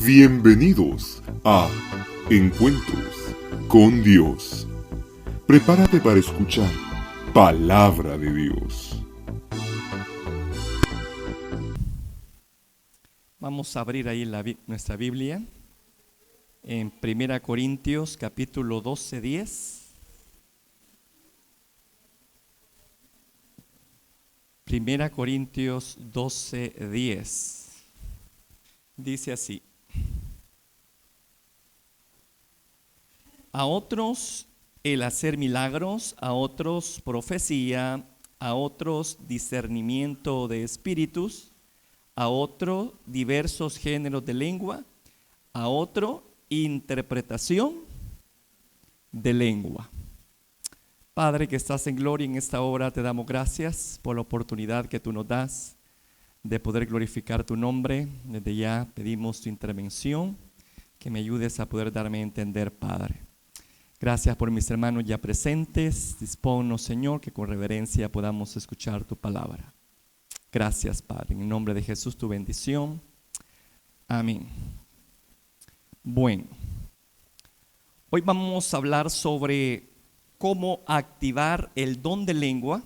Bienvenidos a Encuentros con Dios. Prepárate para escuchar Palabra de Dios. Vamos a abrir ahí nuestra Biblia en 1 Corintios capítulo 12, 10. 1 Corintios 12, 10. Dice así: a otros el hacer milagros, a otros profecía, a otros discernimiento de espíritus, a otro diversos géneros de lengua, a otro interpretación de lengua. Padre que estás en gloria, en esta hora te damos gracias por la oportunidad que tú nos das de poder glorificar tu nombre. Desde ya pedimos tu intervención, que me ayudes a poder darme a entender, Padre. Gracias por mis hermanos ya presentes. Disponnos, Señor, que con reverencia podamos escuchar tu palabra. Gracias, Padre. En el nombre de Jesús, tu bendición. Amén. Bueno, hoy vamos a hablar sobre cómo activar el don de lengua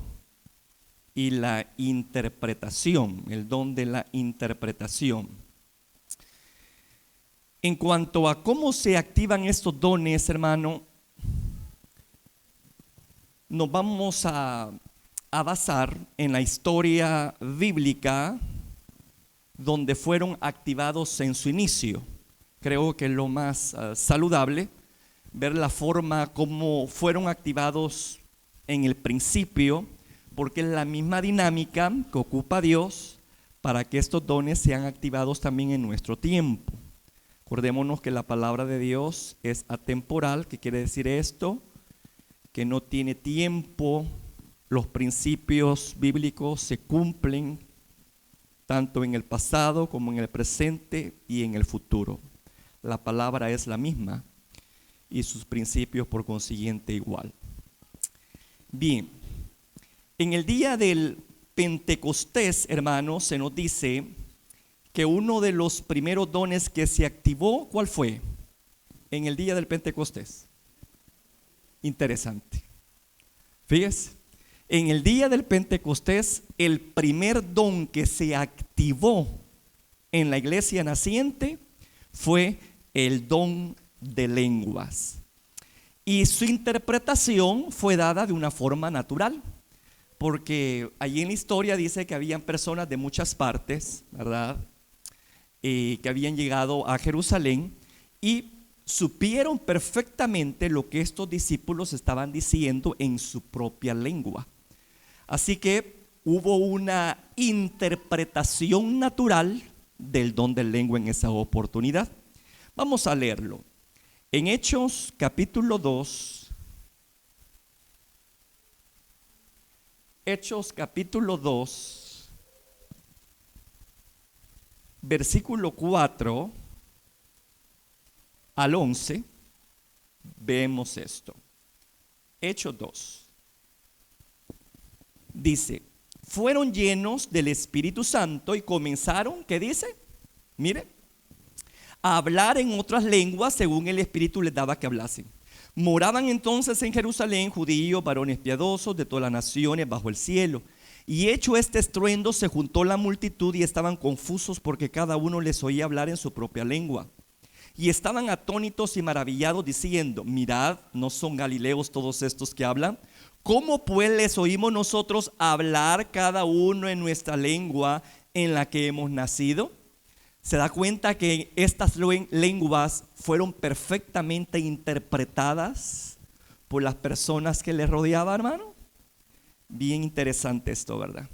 y la interpretación, el don de la interpretación. En cuanto a cómo se activan estos dones, hermano, nos vamos a basar en la historia bíblica donde fueron activados en su inicio. Creo que es lo más saludable ver la forma como fueron activados en el principio, porque es la misma dinámica que ocupa Dios para que estos dones sean activados también en nuestro tiempo. Acordémonos que la palabra de Dios es atemporal. ¿Qué quiere decir esto? Que no tiene tiempo. Los principios bíblicos se cumplen tanto en el pasado como en el presente y en el futuro. La palabra es la misma y sus principios por consiguiente igual. Bien, en el día del Pentecostés, hermanos, se nos dice que uno de los primeros dones que se activó, ¿cuál fue? En el día del Pentecostés. Interesante. Fíjese, en el día del Pentecostés, el primer don que se activó en la iglesia naciente fue el don de lenguas. Y su interpretación fue dada de una forma natural, porque allí en la historia dice que habían personas de muchas partes, ¿verdad? Que habían llegado a Jerusalén y supieron perfectamente lo que estos discípulos estaban diciendo en su propia lengua. Así que hubo una interpretación natural del don de lengua en esa oportunidad. Vamos a leerlo. En Hechos capítulo 2, Hechos capítulo 2, versículo 4 al 11, vemos esto. Hechos 2. Dice: fueron llenos del Espíritu Santo y comenzaron, ¿qué dice? Mire, a hablar en otras lenguas según el Espíritu les daba que hablasen. Moraban entonces en Jerusalén judíos, varones piadosos de todas las naciones bajo el cielo. Y hecho este estruendo, se juntó la multitud y estaban confusos porque cada uno les oía hablar en su propia lengua. Y estaban atónitos y maravillados diciendo: mirad, ¿no son galileos todos estos que hablan? ¿Cómo pues les oímos nosotros hablar cada uno en nuestra lengua en la que hemos nacido? ¿Se da cuenta que estas lenguas fueron perfectamente interpretadas por las personas que les rodeaban, hermano? Bien interesante esto, ¿verdad?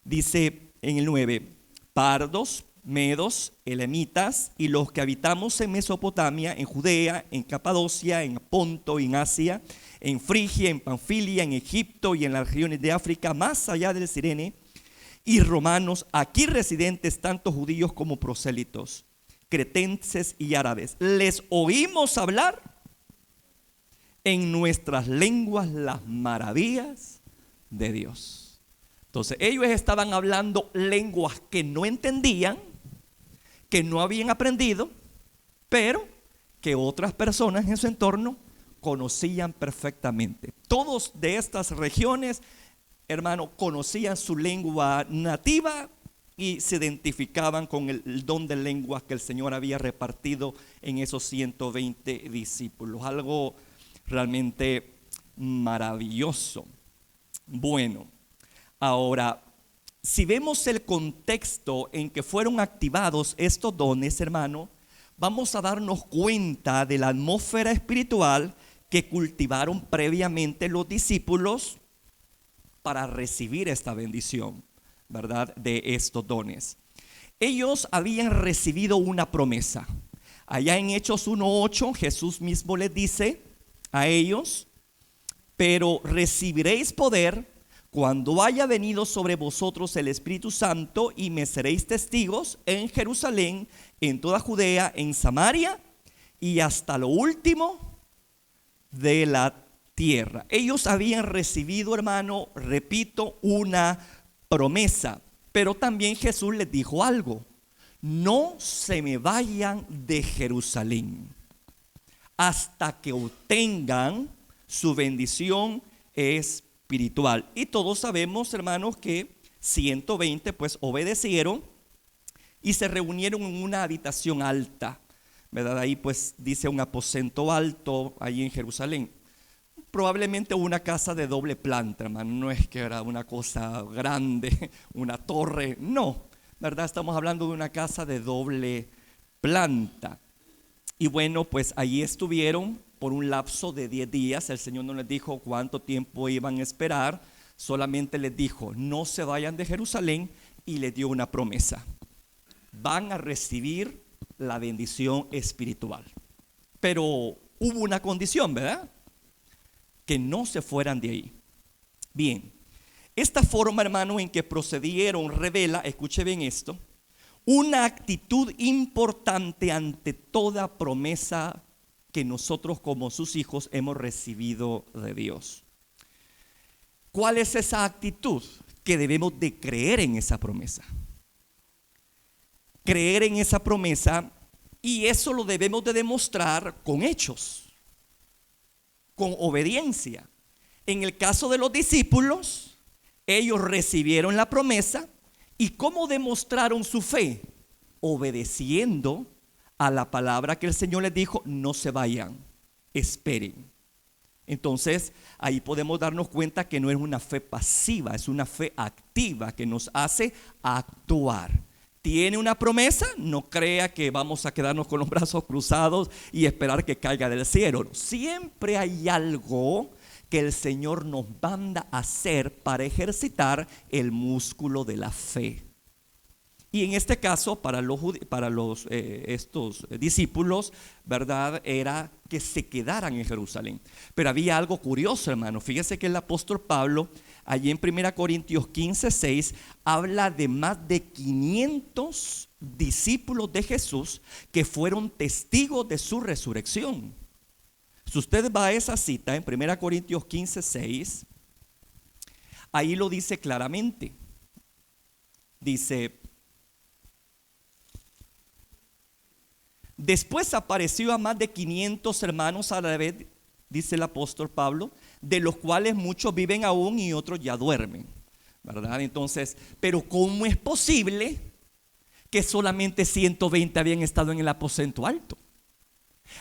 Dice en el 9: pardos, medos, elamitas y los que habitamos en Mesopotamia, en Judea, en Capadocia, en Ponto, en Asia, en Frigia, en Panfilia, en Egipto y en las regiones de África, más allá del Cirene, y romanos, aquí residentes, tanto judíos como prosélitos, cretenses y árabes, les oímos hablar en nuestras lenguas las maravillas de Dios. Entonces ellos estaban hablando lenguas que no entendían, que no habían aprendido, pero que otras personas en su entorno conocían perfectamente. Todos de estas regiones, hermano, conocían su lengua nativa y se identificaban con el don de lenguas que el Señor había repartido en esos 120 discípulos. Algo realmente maravilloso. Bueno, ahora, si vemos el contexto en que fueron activados estos dones, hermano, vamos a darnos cuenta de la atmósfera espiritual que cultivaron previamente los discípulos para recibir esta bendición, ¿verdad?, de estos dones. Ellos habían recibido una promesa. Allá en Hechos 1:8, Jesús mismo les dice a ellos: pero recibiréis poder cuando haya venido sobre vosotros el Espíritu Santo, y me seréis testigos en Jerusalén, en toda Judea, en Samaria y hasta lo último de la tierra. Ellos habían recibido, hermano, repito, una promesa, pero también Jesús les dijo algo: no se me vayan de Jerusalén hasta que obtengan su bendición espiritual. Y todos sabemos, hermanos, que 120 pues obedecieron y se reunieron en una habitación alta, ¿verdad? Ahí pues dice un aposento alto ahí en Jerusalén. Probablemente una casa de doble planta, hermano. No es que era una cosa grande, una torre, no, ¿verdad? Estamos hablando de una casa de doble planta. Y bueno, pues allí estuvieron por un lapso de 10 días. El Señor no les dijo cuánto tiempo iban a esperar, solamente les dijo: no se vayan de Jerusalén, y les dio una promesa: van a recibir la bendición espiritual. Pero hubo una condición, ¿verdad? Que no se fueran de ahí. Bien, esta forma, hermano, en que procedieron revela, escuche bien esto, una actitud importante ante toda promesa que nosotros como sus hijos hemos recibido de Dios. ¿Cuál es esa actitud? Que debemos de creer en esa promesa. Creer en esa promesa, y eso lo debemos de demostrar con hechos, con obediencia. En el caso de los discípulos, ellos recibieron la promesa, ¿y cómo demostraron su fe? Obedeciendo a la palabra que el Señor les dijo: no se vayan, esperen. Entonces ahí podemos darnos cuenta que no es una fe pasiva, es una fe activa que nos hace actuar. Tiene una promesa, no crea que vamos a quedarnos con los brazos cruzados y esperar que caiga del cielo. Siempre hay algo que el Señor nos manda a hacer para ejercitar el músculo de la fe. Y en este caso, para estos discípulos, ¿verdad?, era que se quedaran en Jerusalén. Pero había algo curioso, hermano. Fíjese que el apóstol Pablo, allí en 1 Corintios 15:6, habla de más de 500 discípulos de Jesús que fueron testigos de su resurrección. Si usted va a esa cita en 1 Corintios 15:6, ahí lo dice claramente. Dice: después apareció a más de 500 hermanos a la vez, dice el apóstol Pablo, de los cuales muchos viven aún y otros ya duermen, ¿verdad? Entonces, pero ¿cómo es posible que solamente 120 habían estado en el aposento alto?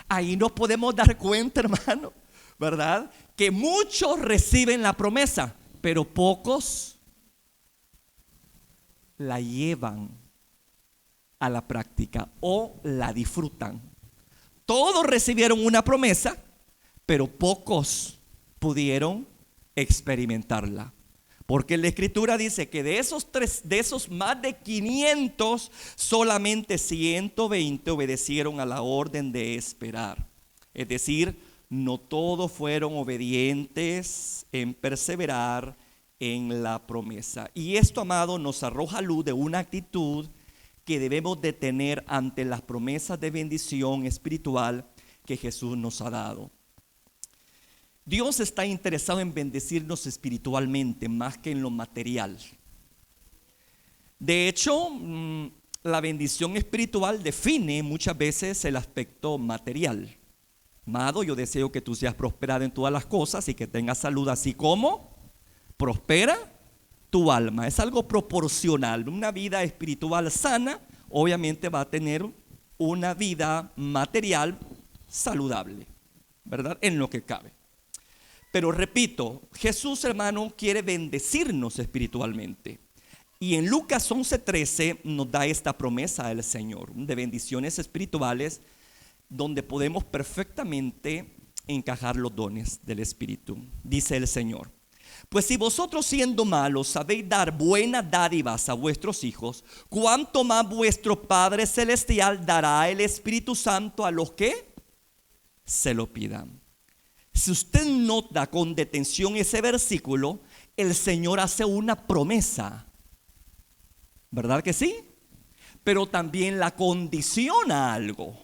Ahí nos podemos dar cuenta, hermano, ¿verdad?, que muchos reciben la promesa, pero pocos la llevan a la práctica o la disfrutan. Todos recibieron una promesa, pero pocos pudieron experimentarla. Porque la Escritura dice que de esos más de 500, solamente 120 obedecieron a la orden de esperar. Es decir, no todos fueron obedientes en perseverar en la promesa. Y esto, amado, nos arroja luz de una actitud que debemos de tener ante las promesas de bendición espiritual que Jesús nos ha dado. Dios está interesado en bendecirnos espiritualmente más que en lo material. De hecho, la bendición espiritual define muchas veces el aspecto material. Amado, yo deseo que tú seas prosperado en todas las cosas y que tengas salud, así como prospera tu alma. Es algo proporcional. Una vida espiritual sana obviamente va a tener una vida material saludable, ¿verdad? En lo que cabe. Pero repito, Jesús, hermano, quiere bendecirnos espiritualmente. Y en Lucas 11:13 nos da esta promesa del Señor de bendiciones espirituales, donde podemos perfectamente encajar los dones del Espíritu. Dice el Señor: pues si vosotros, siendo malos, sabéis dar buenas dádivas a vuestros hijos, ¿cuánto más vuestro Padre Celestial dará el Espíritu Santo a los que se lo pidan? Si usted nota con detención ese versículo, el Señor hace una promesa, ¿verdad que sí? Pero también la condiciona a algo.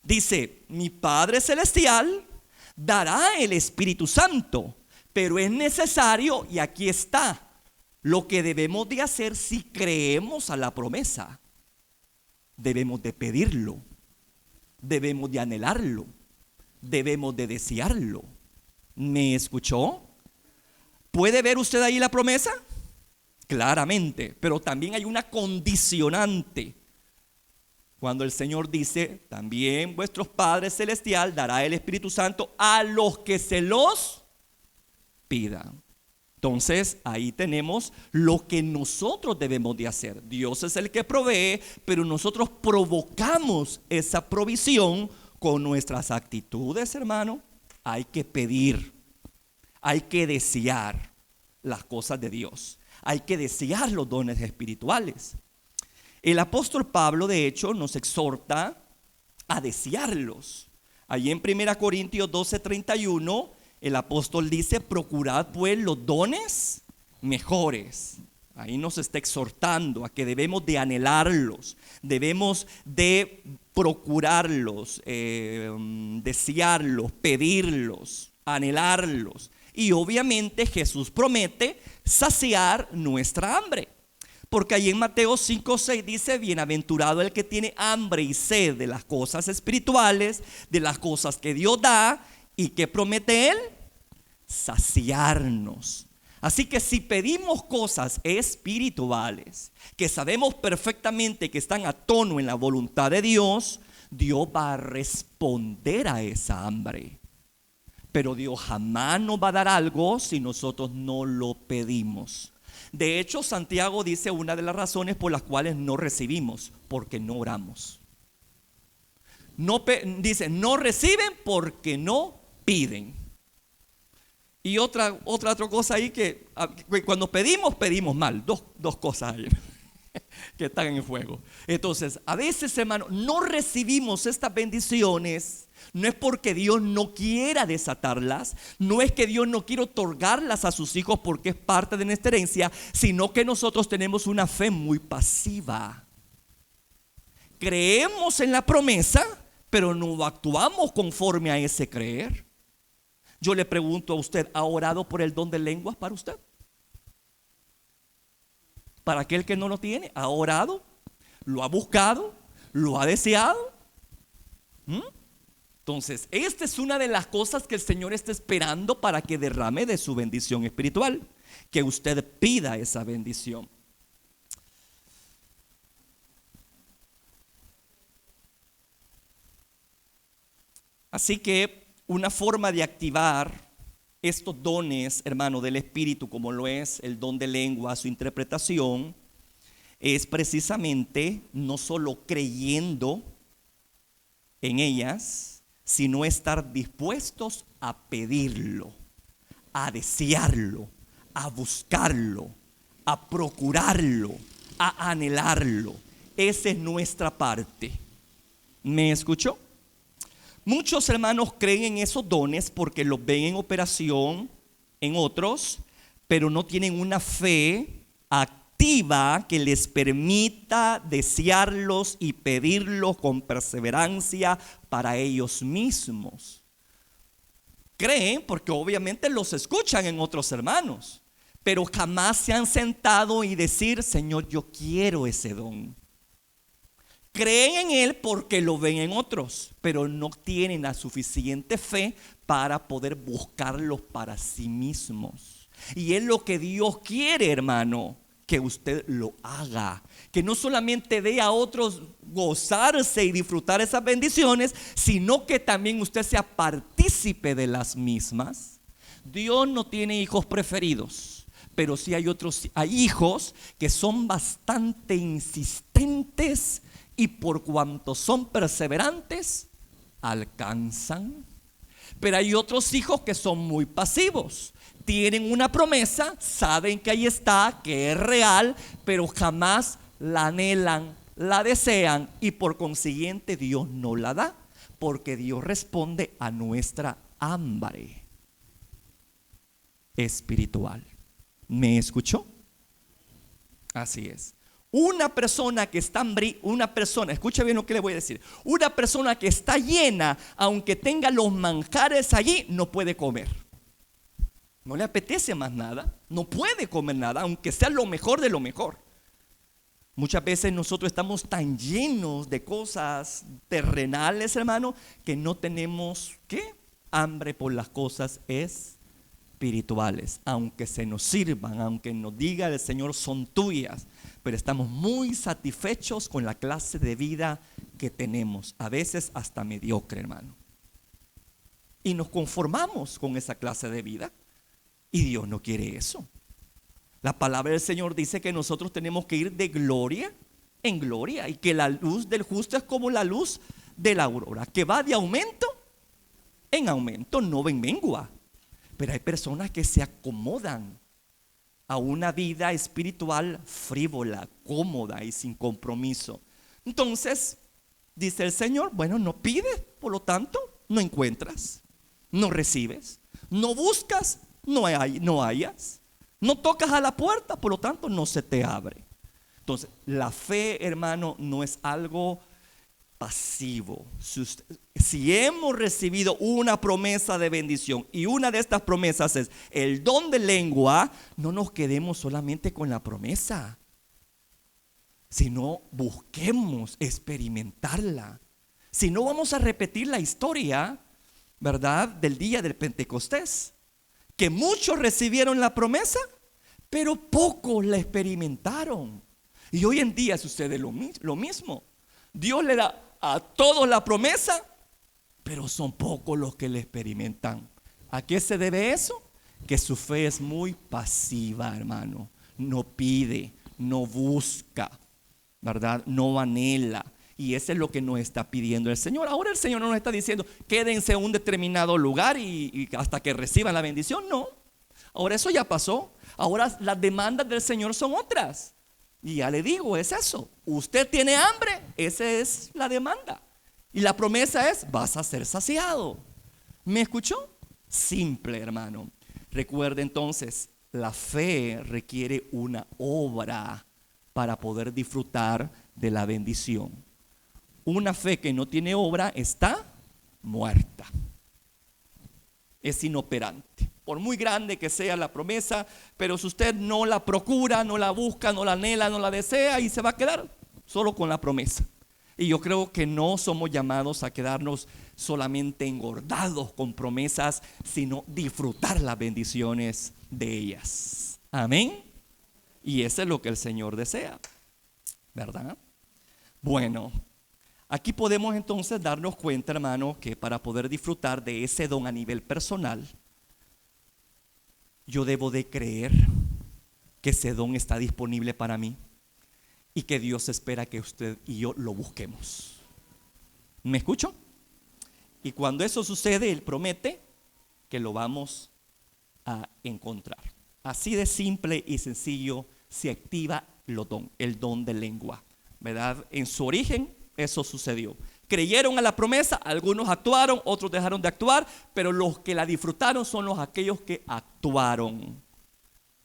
Dice: mi Padre Celestial dará el Espíritu Santo, pero es necesario, y aquí está lo que debemos de hacer si creemos a la promesa. Debemos de pedirlo, debemos de anhelarlo, debemos de desearlo. ¿Me escuchó? ¿Puede ver usted ahí la promesa? Claramente, pero también hay una condicionante. Cuando el Señor dice: también vuestros Padre Celestial dará el Espíritu Santo a los que se los pidan. Entonces ahí tenemos lo que nosotros debemos de hacer. Dios es el que provee, pero nosotros provocamos esa provisión con nuestras actitudes, hermano. Hay que pedir, hay que desear las cosas de Dios, hay que desear los dones espirituales. El apóstol Pablo, de hecho, nos exhorta a desearlos. Allí en 1 Corintios 12:31, el apóstol dice: procurad pues los dones mejores. Ahí nos está exhortando a que debemos de anhelarlos, debemos de procurarlos, desearlos, pedirlos, anhelarlos. Y obviamente Jesús promete saciar nuestra hambre. Porque ahí en Mateo 5:6 dice: bienaventurado el que tiene hambre y sed de las cosas espirituales, de las cosas que Dios da. ¿Y qué promete Él? Saciarnos. Así que si pedimos cosas espirituales que sabemos perfectamente que están a tono en la voluntad de Dios, Dios va a responder a esa hambre. Pero Dios jamás nos va a dar algo si nosotros no lo pedimos. De hecho, Santiago dice una de las razones por las cuales no recibimos: porque no oramos. Dice: no reciben porque no piden. Y otra cosa ahí, que cuando pedimos mal. Dos cosas ahí que están en juego. Entonces, a veces, hermano, no recibimos estas bendiciones. No es porque Dios no quiera desatarlas, no es que Dios no quiera otorgarlas a sus hijos porque es parte de nuestra herencia, sino que nosotros tenemos una fe muy pasiva. Creemos en la promesa, pero no actuamos conforme a ese creer. Yo le pregunto a usted: ¿ha orado por el don de lenguas para usted? Para aquel que no lo tiene, ¿ha orado? ¿Lo ha buscado? ¿Lo ha deseado? Entonces, esta es una de las cosas que el Señor está esperando para que derrame de su bendición espiritual, que usted pida esa bendición. Así que una forma de activar estos dones, hermano, del Espíritu, como lo es el don de lengua, su interpretación, es precisamente no solo creyendo en ellas, sino estar dispuestos a pedirlo, a desearlo, a buscarlo, a procurarlo, a anhelarlo. Esa es nuestra parte. ¿Me escuchó? Muchos hermanos creen en esos dones porque los ven en operación en otros, pero no tienen una fe activa que les permita desearlos y pedirlos con perseverancia para ellos mismos. Creen porque obviamente los escuchan en otros hermanos, pero jamás se han sentado y decir: Señor, yo quiero ese don. creen en Él porque lo ven en otros, pero no tienen la suficiente fe para poder buscarlos para sí mismos. Y es lo que Dios quiere, hermano, que usted lo haga. Que no solamente dé a otros gozarse y disfrutar esas bendiciones, sino que también usted sea partícipe de las mismas. Dios no tiene hijos preferidos, pero sí hay hijos que son bastante insistentes y por cuanto son perseverantes, alcanzan. Pero hay otros hijos que son muy pasivos. Tienen una promesa, saben que ahí está, que es real, pero jamás la anhelan, la desean y por consiguiente Dios no la da, porque Dios responde a nuestra hambre espiritual. ¿Me escuchó? Así es. Una persona que está escucha bien lo que le voy a decir. Una persona que está llena, aunque tenga los manjares allí, no puede comer. No le apetece más nada, no puede comer nada, aunque sea lo mejor de lo mejor. Muchas veces nosotros estamos tan llenos de cosas terrenales, hermano, que no tenemos hambre por las cosas espirituales, aunque se nos sirvan, aunque nos diga el Señor son tuyas, pero estamos muy satisfechos con la clase de vida que tenemos, a veces hasta mediocre, hermano, y nos conformamos con esa clase de vida. Y Dios no quiere eso. La palabra del Señor dice que nosotros tenemos que ir de gloria en gloria y que la luz del justo es como la luz de la aurora, que va de aumento en aumento, no en mengua. Pero hay personas que se acomodan a una vida espiritual frívola, cómoda y sin compromiso. Entonces, dice el Señor, bueno, no pides, por lo tanto, no encuentras, no recibes, no buscas, no hayas, no tocas a la puerta, por lo tanto no se te abre. Entonces la fe, hermano, no es algo pasivo. Si hemos recibido una promesa de bendición y una de estas promesas es el don de lengua, no nos quedemos solamente con la promesa, sino busquemos experimentarla. Si no, vamos a repetir la historia, ¿verdad?, del día del Pentecostés, que muchos recibieron la promesa, pero pocos la experimentaron. Y hoy en día sucede lo mismo. Dios le da a todos la promesa, pero son pocos los que la experimentan. ¿A qué se debe eso? Que su fe es muy pasiva, hermano. No pide, no busca, ¿verdad? No anhela. Y eso es lo que nos está pidiendo el Señor. Ahora el Señor no nos está diciendo quédense en un determinado lugar y hasta que reciban la bendición. No, ahora eso ya pasó. Ahora las demandas del Señor son otras. Y ya le digo, es eso. Usted tiene hambre, esa es la demanda. Y la promesa es, vas a ser saciado. ¿Me escuchó? Simple, hermano. Recuerde entonces, la fe requiere una obra para poder disfrutar de la bendición. Una fe que no tiene obra está muerta. Es inoperante. Por muy grande que sea la promesa, pero si usted no la procura, no la busca, no la anhela, no la desea, y se va a quedar solo con la promesa. Y yo creo que no somos llamados a quedarnos solamente engordados con promesas, sino disfrutar las bendiciones de ellas. Amén. Y eso es lo que el Señor desea, ¿verdad? Bueno, aquí podemos entonces darnos cuenta, hermano, que para poder disfrutar de ese don a nivel personal, yo debo de creer que ese don está disponible para mí y que Dios espera que usted y yo lo busquemos. ¿Me escucho? Y cuando eso sucede, Él promete que lo vamos a encontrar. Así de simple y sencillo se activa el don de lengua, ¿verdad? En su origen eso sucedió. Creyeron a la promesa, algunos actuaron, otros dejaron de actuar, pero los que la disfrutaron son aquellos que actuaron,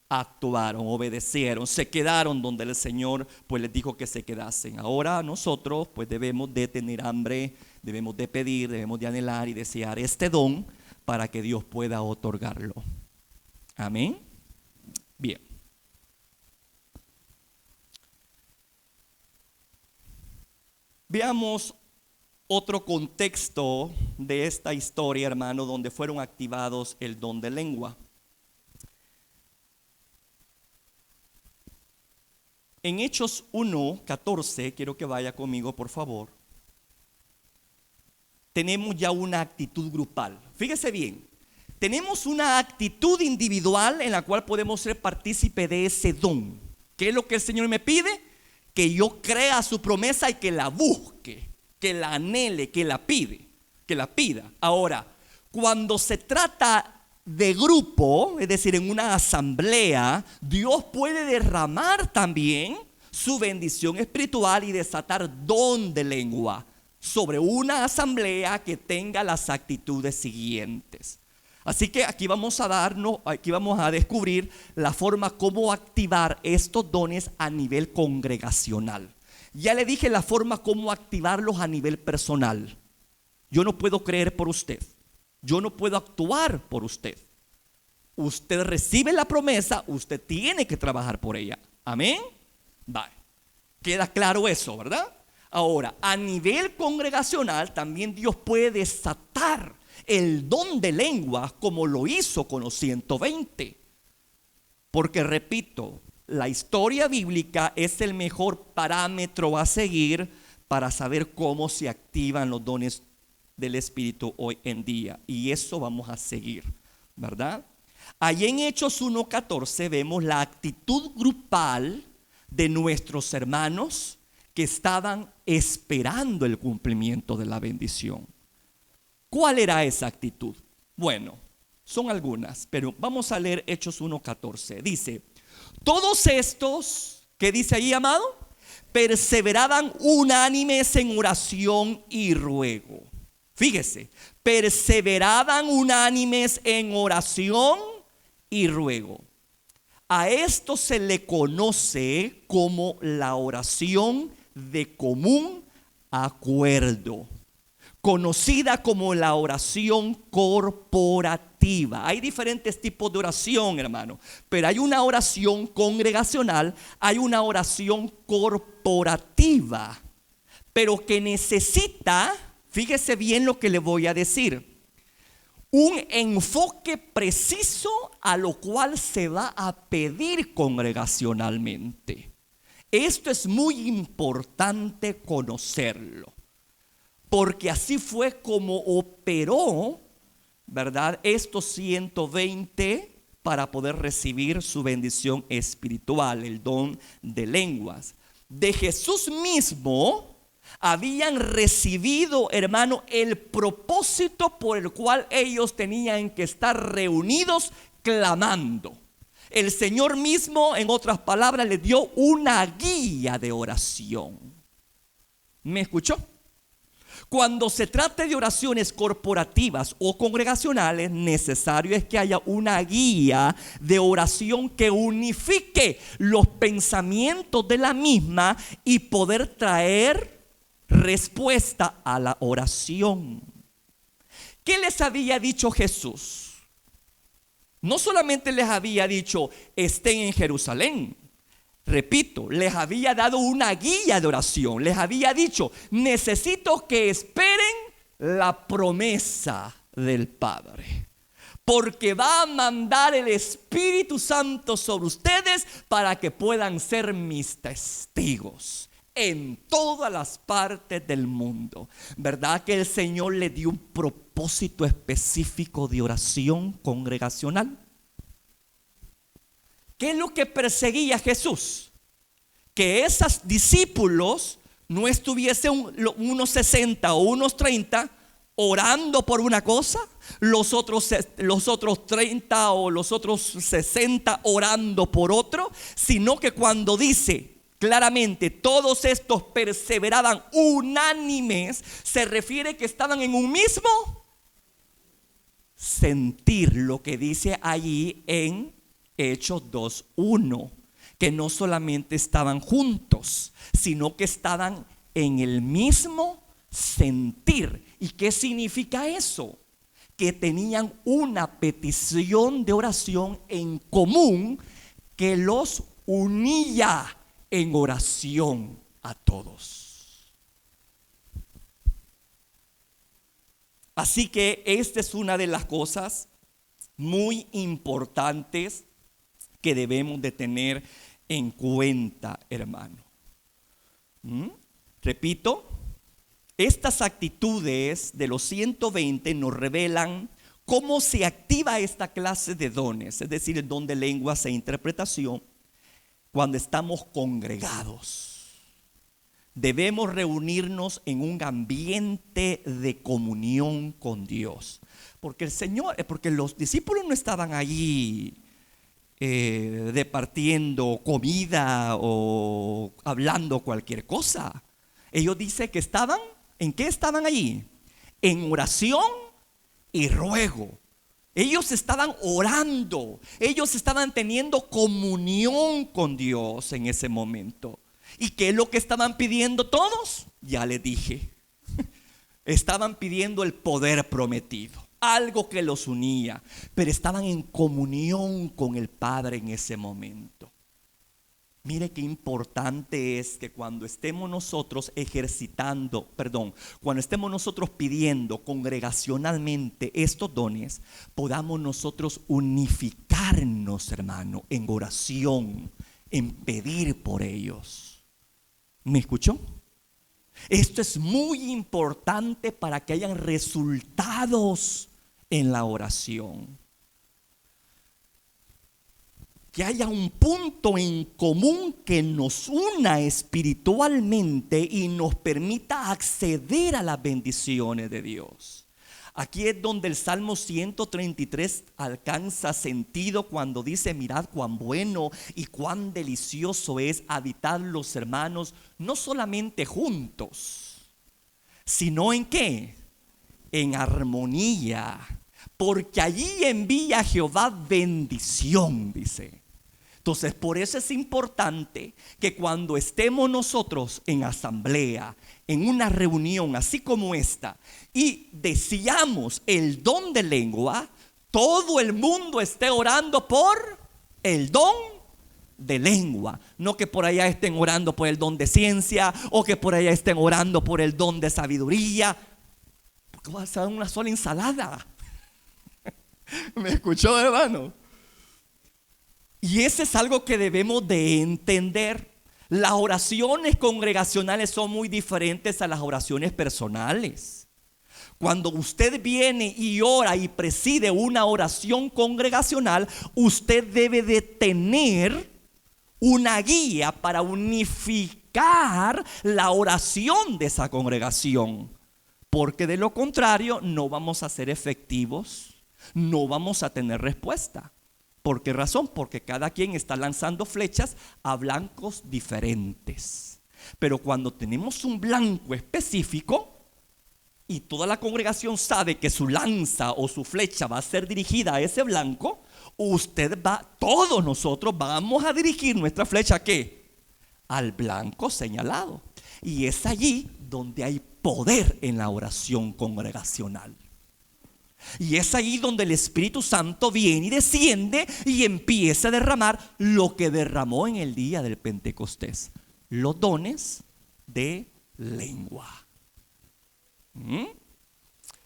obedecieron, se quedaron donde el Señor pues les dijo que se quedasen. Ahora nosotros pues debemos de tener hambre, debemos de pedir, debemos de anhelar y desear este don para que Dios pueda otorgarlo. Amén. Bien. Veamos otro contexto de esta historia, hermano, donde fueron activados el don de lengua. En Hechos 1:14, quiero que vaya conmigo, por favor. Tenemos ya una actitud grupal. Fíjese bien, tenemos una actitud individual en la cual podemos ser partícipe de ese don. ¿Qué es lo que el Señor me pide? Que yo crea su promesa y que la busque, que la anhele, que la pida. Ahora, cuando se trata de grupo, es decir, en una asamblea, Dios puede derramar también su bendición espiritual y desatar don de lengua sobre una asamblea que tenga las actitudes siguientes. Así que aquí vamos a descubrir la forma cómo activar estos dones a nivel congregacional. Ya le dije la forma cómo activarlos a nivel personal. Yo no puedo creer por usted. Yo no puedo actuar por usted. Usted recibe la promesa, usted tiene que trabajar por ella. Amén. Vale. Queda claro eso, ¿verdad? Ahora, a nivel congregacional también Dios puede desatar el don de lenguas como lo hizo con los 120. Porque repito, la historia bíblica es el mejor parámetro a seguir para saber cómo se activan los dones del Espíritu hoy en día. Y eso vamos a seguir, ¿verdad? Allí en Hechos 1:14 vemos la actitud grupal de nuestros hermanos que estaban esperando el cumplimiento de la bendición. ¿Cuál era esa actitud? Bueno, son algunas, pero vamos a leer Hechos 1:14. Dice, todos estos, ¿qué dice ahí, amado? Perseveraban unánimes en oración y ruego. Fíjese, perseveraban unánimes en oración y ruego. A esto se le conoce como la oración de común acuerdo, conocida como la oración corporativa. Hay diferentes tipos de oración, hermano, pero hay una oración congregacional, hay una oración corporativa, pero que necesita, fíjese bien lo que le voy a decir, un enfoque preciso a lo cual se va a pedir congregacionalmente. Esto es muy importante conocerlo, porque así fue como operó, ¿verdad?, estos 120 para poder recibir su bendición espiritual, el don de lenguas. De Jesús mismo habían recibido, hermano, el propósito por el cual ellos tenían que estar reunidos clamando. El Señor mismo, en otras palabras, les dio una guía de oración. ¿Me escuchó? Cuando se trate de oraciones corporativas o congregacionales, necesario es que haya una guía de oración que unifique los pensamientos de la misma y poder traer respuesta a la oración. ¿Qué les había dicho Jesús? No solamente les había dicho estén en Jerusalén. Repito, les había dado una guía de oración. Les había dicho, necesito que esperen la promesa del Padre, porque va a mandar el Espíritu Santo sobre ustedes para que puedan ser mis testigos en todas las partes del mundo. ¿Verdad que el Señor le dio un propósito específico de oración congregacional? ¿Qué es lo que perseguía Jesús? Que esos discípulos no estuviesen unos 60 o unos 30 orando por una cosa, los otros 30 o los otros 60 orando por otro, sino que cuando dice claramente todos estos perseveraban unánimes, se refiere que estaban en un mismo sentir, lo que dice allí en Hechos 2:1, que no solamente estaban juntos, sino que estaban en el mismo sentir. ¿Y qué significa eso? Que tenían una petición de oración en común que los unía en oración a todos. Así que esta es una de las cosas muy importantes que debemos de tener en cuenta, hermano. Repito, estas actitudes de los 120 nos revelan cómo se activa esta clase de dones, es decir, el don de lenguas e interpretación, cuando estamos congregados. Debemos reunirnos en un ambiente de comunión con Dios. Porque porque los discípulos no estaban allí departiendo comida o hablando cualquier cosa. Ellos dicen que estaban, ¿en qué estaban allí? En oración y ruego. Ellos estaban orando, ellos estaban teniendo comunión con Dios en ese momento. ¿Y qué es lo que estaban pidiendo todos? Ya les dije. Estaban pidiendo el poder prometido, algo que los unía, pero estaban en comunión con el Padre en ese momento. Mire qué importante es que cuando estemos nosotros cuando estemos nosotros pidiendo congregacionalmente estos dones, podamos nosotros unificarnos, hermano, en oración, en pedir por ellos. ¿Me escuchó? Esto es muy importante para que hayan resultados en la oración. Que haya un punto en común que nos una espiritualmente y nos permita acceder a las bendiciones de Dios. Aquí es donde el Salmo 133 alcanza sentido cuando dice: mirad cuán bueno y cuán delicioso es habitar los hermanos, no solamente juntos, sino ¿en qué? En armonía, porque allí envía Jehová bendición, dice. Entonces, por eso es importante que cuando estemos nosotros en asamblea, en una reunión así como esta, y deseamos el don de lengua, todo el mundo esté orando por el don de lengua. No que por allá estén orando por el don de ciencia, o que por allá estén orando por el don de sabiduría, porque va a ser una sola ensalada. ¿Me escuchó, hermano? Y ese es algo que debemos de entender. Las oraciones congregacionales son muy diferentes a las oraciones personales. Cuando usted viene y ora y preside una oración congregacional, usted debe de tener una guía para unificar la oración de esa congregación. Porque de lo contrario no vamos a ser efectivos, no vamos a tener respuesta. ¿Por qué razón? Porque cada quien está lanzando flechas a blancos diferentes. Pero cuando tenemos un blanco específico y toda la congregación sabe que su lanza o su flecha va a ser dirigida a ese blanco, todos nosotros vamos a dirigir nuestra flecha ¿a qué? Al blanco señalado. Y es allí donde hay poder en la oración congregacional. Y es ahí donde el Espíritu Santo viene y desciende y empieza a derramar lo que derramó en el día del Pentecostés: los dones de lengua.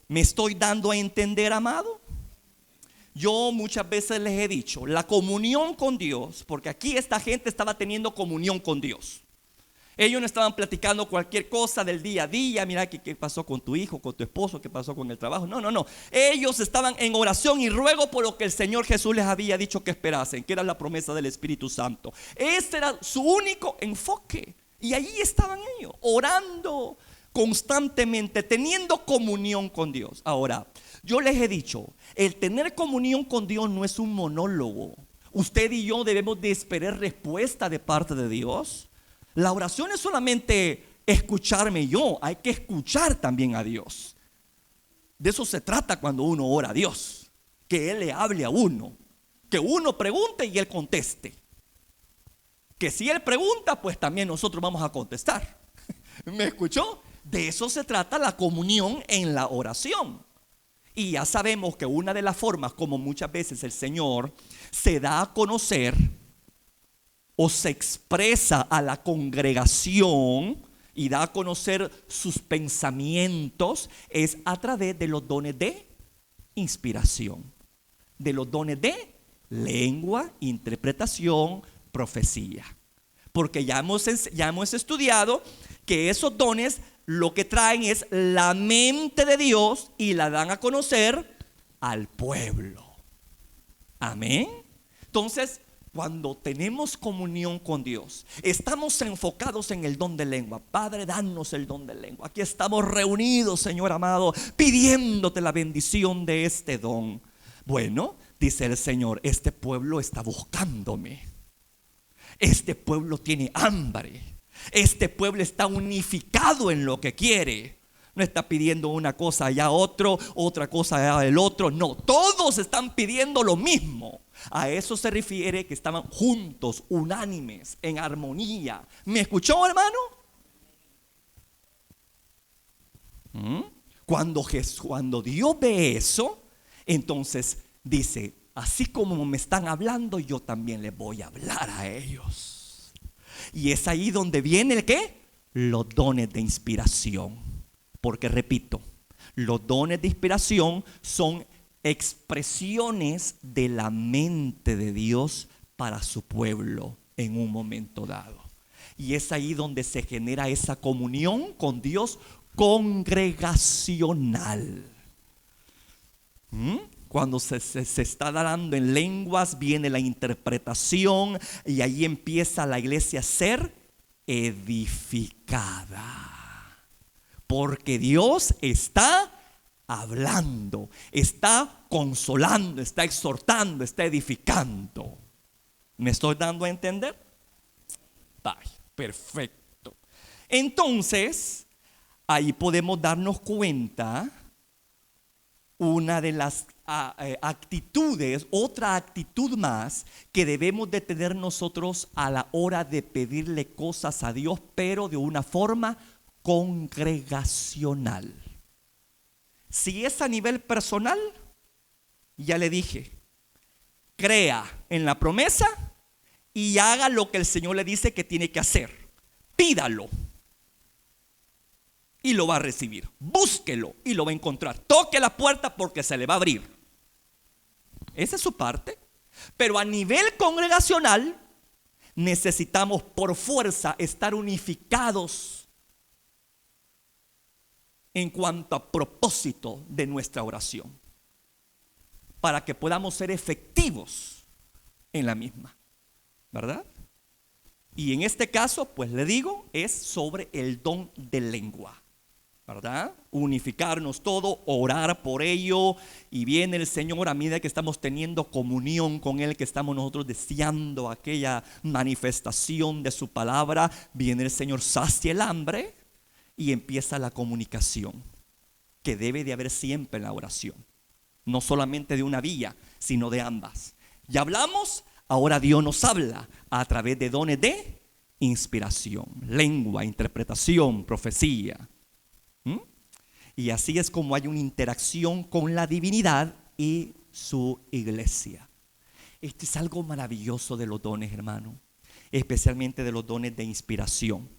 ¿Me estoy dando a entender, amado? Yo muchas veces les he dicho, la comunión con Dios, porque aquí esta gente estaba teniendo comunión con Dios. Ellos no estaban platicando cualquier cosa del día a día. Mira qué pasó con tu hijo, con tu esposo, qué pasó con el trabajo. No. Ellos estaban en oración y ruego por lo que el Señor Jesús les había dicho que esperasen, que era la promesa del Espíritu Santo. Ese era su único enfoque. Y allí estaban ellos, orando constantemente, teniendo comunión con Dios. Ahora, yo les he dicho, el tener comunión con Dios no es un monólogo. Usted y yo debemos de esperar respuesta de parte de Dios. La oración es solamente escucharme yo, hay que escuchar también a Dios. De eso se trata cuando uno ora a Dios, que Él le hable a uno, que uno pregunte y Él conteste. Que si Él pregunta, pues también nosotros vamos a contestar. ¿Me escuchó? De eso se trata la comunión en la oración. Y ya sabemos que una de las formas como muchas veces el Señor se da a conocer o se expresa a la congregación, y da a conocer sus pensamientos es a través de los dones de inspiración, de los dones de lengua, interpretación, profecía. Porque ya hemos estudiado que esos dones lo que traen es la mente de Dios y la dan a conocer al pueblo. Amén. Entonces, cuando tenemos comunión con Dios, estamos enfocados en el don de lengua. Padre, danos el don de lengua. Aquí estamos reunidos, Señor amado, pidiéndote la bendición de este don. Bueno, dice el Señor, este pueblo está buscándome. Este pueblo tiene hambre. Este pueblo está unificado en lo que quiere. No está pidiendo una cosa allá otro, otra cosa allá el otro. No, todos están pidiendo lo mismo. A eso se refiere que estaban juntos, unánimes, en armonía. ¿Me escuchó, hermano? Cuando Dios ve eso, entonces dice, así como me están hablando, yo también les voy a hablar a ellos. Y es ahí donde viene el ¿qué? Los dones de inspiración. Porque repito, los dones de inspiración son expresiones de la mente de Dios para su pueblo en un momento dado. Y es ahí donde se genera esa comunión con Dios congregacional. Cuando se está dando en lenguas, viene la interpretación y ahí empieza la iglesia a ser edificada. Porque Dios está hablando, está consolando, está exhortando, está edificando. ¿Me estoy dando a entender? Ay, perfecto. Entonces, ahí podemos darnos cuenta una de las actitudes, otra actitud más que debemos de tener nosotros a la hora de pedirle cosas a Dios, pero de una forma congregacional. Si es a nivel personal, ya le dije, crea en la promesa y haga lo que el Señor le dice que tiene que hacer. Pídalo y lo va a recibir. Búsquelo y lo va a encontrar. Toque la puerta porque se le va a abrir. Esa es su parte. Pero a nivel congregacional necesitamos por fuerza estar unificados en cuanto a propósito de nuestra oración, para que podamos ser efectivos en la misma, ¿verdad? Y en este caso, pues le digo, es sobre el don de lengua, ¿verdad? Unificarnos todo, orar por ello, y viene el Señor a medida que estamos teniendo comunión con Él, que estamos nosotros deseando aquella manifestación de su palabra, viene el Señor, sacia el hambre y empieza la comunicación que debe de haber siempre en la oración, no solamente de una vía, sino de ambas. Ya hablamos, ahora Dios nos habla a través de dones de inspiración, lengua, interpretación, profecía. Y así es como hay una interacción con la divinidad y su iglesia. Esto es algo maravilloso de los dones, hermano, especialmente de los dones de inspiración.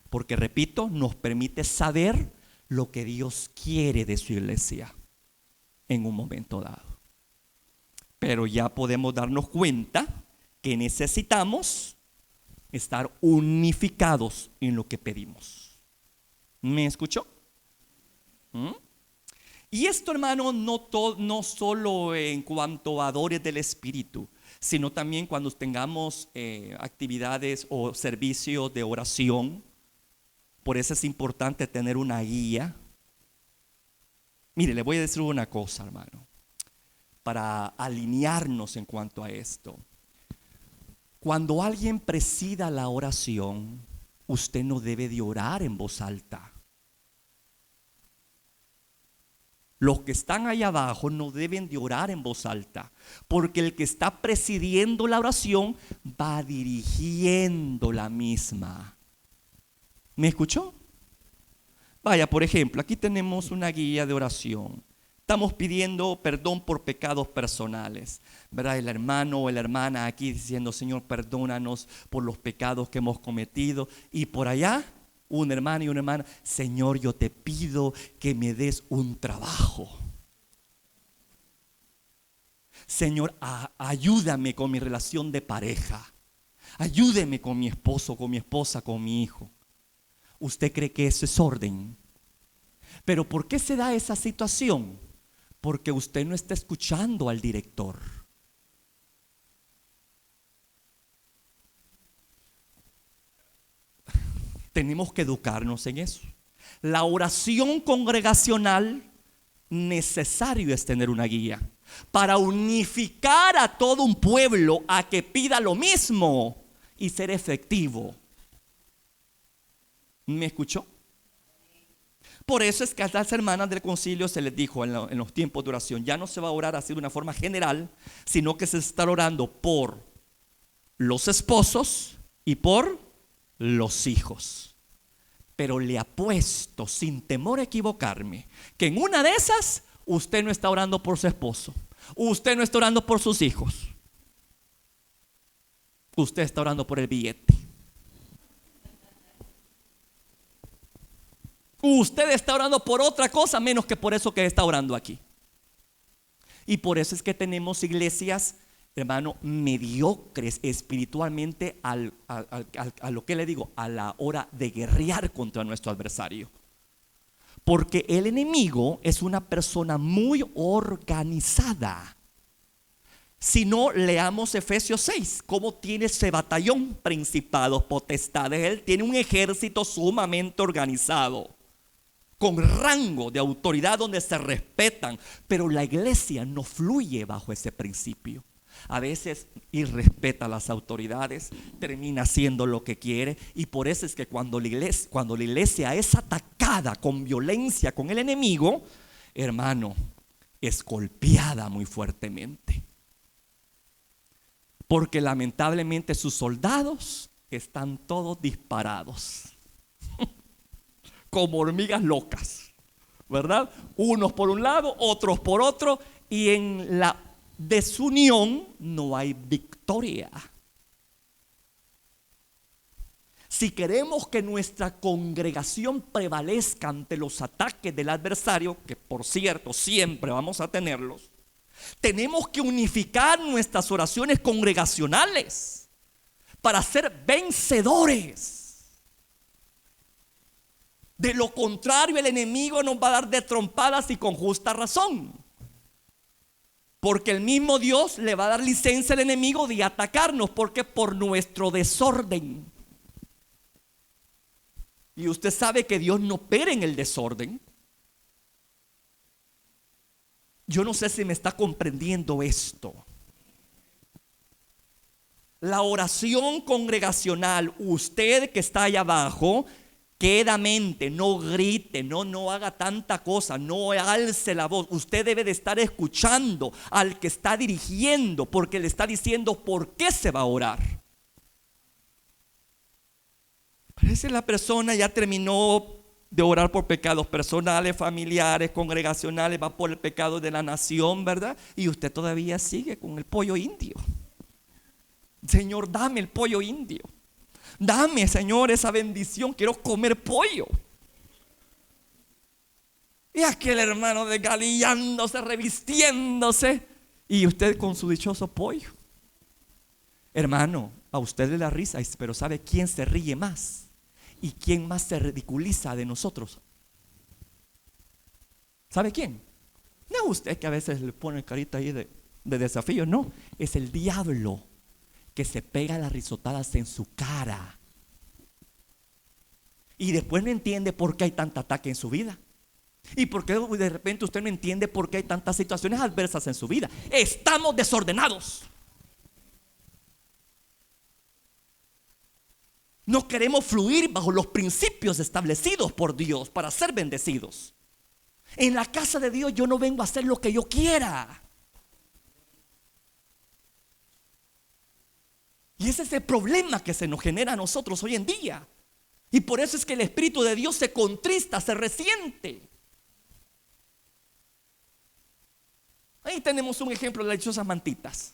Porque, repito, nos permite saber lo que Dios quiere de su iglesia en un momento dado. Pero ya podemos darnos cuenta que necesitamos estar unificados en lo que pedimos. ¿Me escuchó? Y esto, hermano, no solo en cuanto a dones del Espíritu, sino también cuando tengamos actividades o servicios de oración. Por eso es importante tener una guía. Mire, le voy a decir una cosa, hermano, para alinearnos en cuanto a esto. Cuando alguien presida la oración, usted no debe de orar en voz alta. Los que están ahí abajo no deben de orar en voz alta, porque el que está presidiendo la oración va dirigiendo la misma. ¿Me escuchó? Vaya, por ejemplo, aquí tenemos una guía de oración. Estamos pidiendo perdón por pecados personales, ¿verdad? El hermano o la hermana aquí diciendo, Señor, perdónanos por los pecados que hemos cometido. Y por allá Un hermano y una hermana: Señor, yo te pido que me des un trabajo. Señor, ayúdame con mi relación de pareja. Ayúdeme con mi esposo, con mi esposa, con mi hijo. ¿Usted cree que eso es orden? Pero ¿por qué se da esa situación? Porque usted no está escuchando al director. Tenemos que educarnos en eso. La oración congregacional, necesario es tener una guía para unificar a todo un pueblo a que pida lo mismo y ser efectivo. ¿Me escuchó? Por eso es que a las hermanas del concilio se les dijo en los tiempos de oración: ya no se va a orar así de una forma general, sino que se está orando por los esposos y por los hijos. Pero le apuesto, sin temor a equivocarme, que en una de esas usted no está orando por su esposo, usted no está orando por sus hijos, usted está orando por el billete. Usted está orando por otra cosa menos que por eso que está orando aquí. Y por eso es que tenemos iglesias, hermano, mediocres espiritualmente a lo que le digo, a la hora de guerrear contra nuestro adversario. Porque el enemigo es una persona muy organizada. Si no, leamos Efesios 6, cómo tiene ese batallón: principados, potestades. Él tiene un ejército sumamente organizado, con rango de autoridad donde se respetan. Pero la iglesia no fluye bajo ese principio. A veces irrespeta a las autoridades, termina haciendo lo que quiere. Y por eso es que cuando la iglesia es atacada con violencia con el enemigo, hermano, es golpeada muy fuertemente. Porque lamentablemente sus soldados están todos disparados como hormigas locas, ¿verdad? Unos por un lado, otros por otro, y en la desunión no hay victoria. Si queremos que nuestra congregación prevalezca ante los ataques del adversario, que por cierto siempre vamos a tenerlos, tenemos que unificar nuestras oraciones congregacionales para ser vencedores. De lo contrario, el enemigo nos va a dar de trompadas, y con justa razón. Porque el mismo Dios le va a dar licencia al enemigo de atacarnos, porque por nuestro desorden. Y usted sabe que Dios no opera en el desorden. Yo no sé si me está comprendiendo esto. La oración congregacional, usted que está allá abajo, quedamente, no grite, no haga tanta cosa, no alce la voz. Usted debe de estar escuchando al que está dirigiendo, porque le está diciendo por qué se va a orar. Parece que la persona ya terminó de orar por pecados personales, familiares, congregacionales, va por el pecado de la nación, ¿verdad? Y usted todavía sigue con el pollo indio. Señor, dame el pollo indio. Dame, Señor, esa bendición. Quiero comer pollo. Y aquel hermano desgalillándose, revistiéndose, y usted con su dichoso pollo. Hermano, a usted le da risa, pero ¿sabe quién se ríe más? ¿Y quién más se ridiculiza de nosotros? ¿Sabe quién? No usted, que a veces le pone carita ahí de desafío. No, es el diablo, que se pega las risotadas en su cara. Y después no entiende por qué hay tanto ataque en su vida. Y por qué de repente usted no entiende por qué hay tantas situaciones adversas en su vida. Estamos desordenados. No queremos fluir bajo los principios establecidos por Dios para ser bendecidos. En la casa de Dios yo no vengo a hacer lo que yo quiera. Y ese es el problema que se nos genera a nosotros hoy en día. Y por eso es que el Espíritu de Dios se contrista, se resiente. Ahí tenemos un ejemplo de las dichosas mantitas,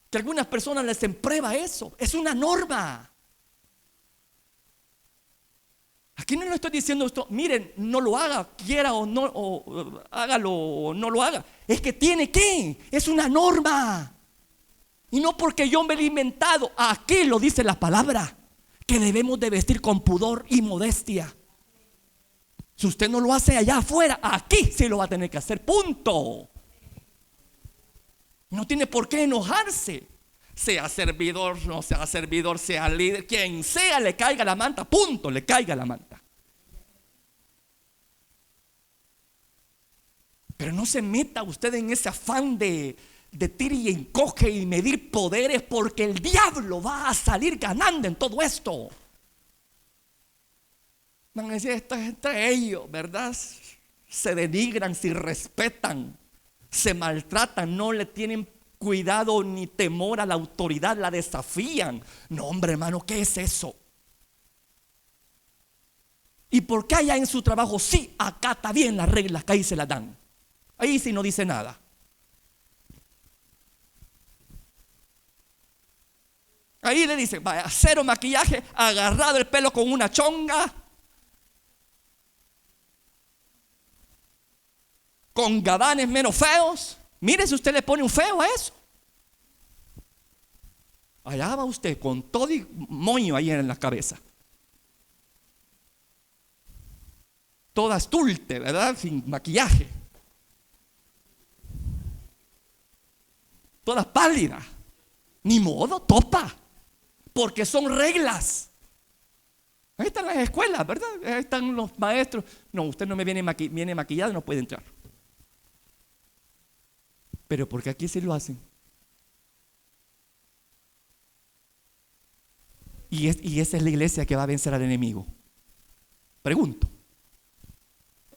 que a algunas personas les emprueba eso. Es una norma. Aquí no le estoy diciendo esto, miren, no lo haga, quiera o no, hágalo o no lo haga. Es que tiene que, es una norma. Y no porque yo me lo he inventado, aquí lo dice la palabra, que debemos de vestir con pudor y modestia. Si usted no lo hace allá afuera, aquí sí lo va a tener que hacer, punto. No tiene por qué enojarse. Sea servidor, no sea servidor, sea líder, quien sea, le caiga la manta, punto, le caiga la manta. Pero no se meta usted en ese afán de tira y encoge y medir poderes, porque el diablo va a salir ganando en todo esto. Van a decir, esto es entre ellos, ¿verdad? Se denigran, se respetan, se maltratan, no le tienen cuidado ni temor a la autoridad, la desafían. No, hombre, hermano, ¿qué es eso? ¿Y por qué allá en su trabajo sí acata bien las reglas que ahí se las dan? Ahí sí no dice nada. Ahí le dicen, vaya, cero maquillaje, agarrado el pelo con una chonga, con gabanes menos feos. Mire si usted le pone un feo a eso. Allá va usted con todo y moño ahí en la cabeza. Toda estulte, ¿verdad? Sin maquillaje. Toda pálida. Ni modo, topa. Porque son reglas. Ahí están las escuelas, ¿verdad? Ahí están los maestros. No, usted no me viene maquillado, no puede entrar. Pero porque aquí sí lo hacen. Y esa es la iglesia que va a vencer al enemigo. Pregunto.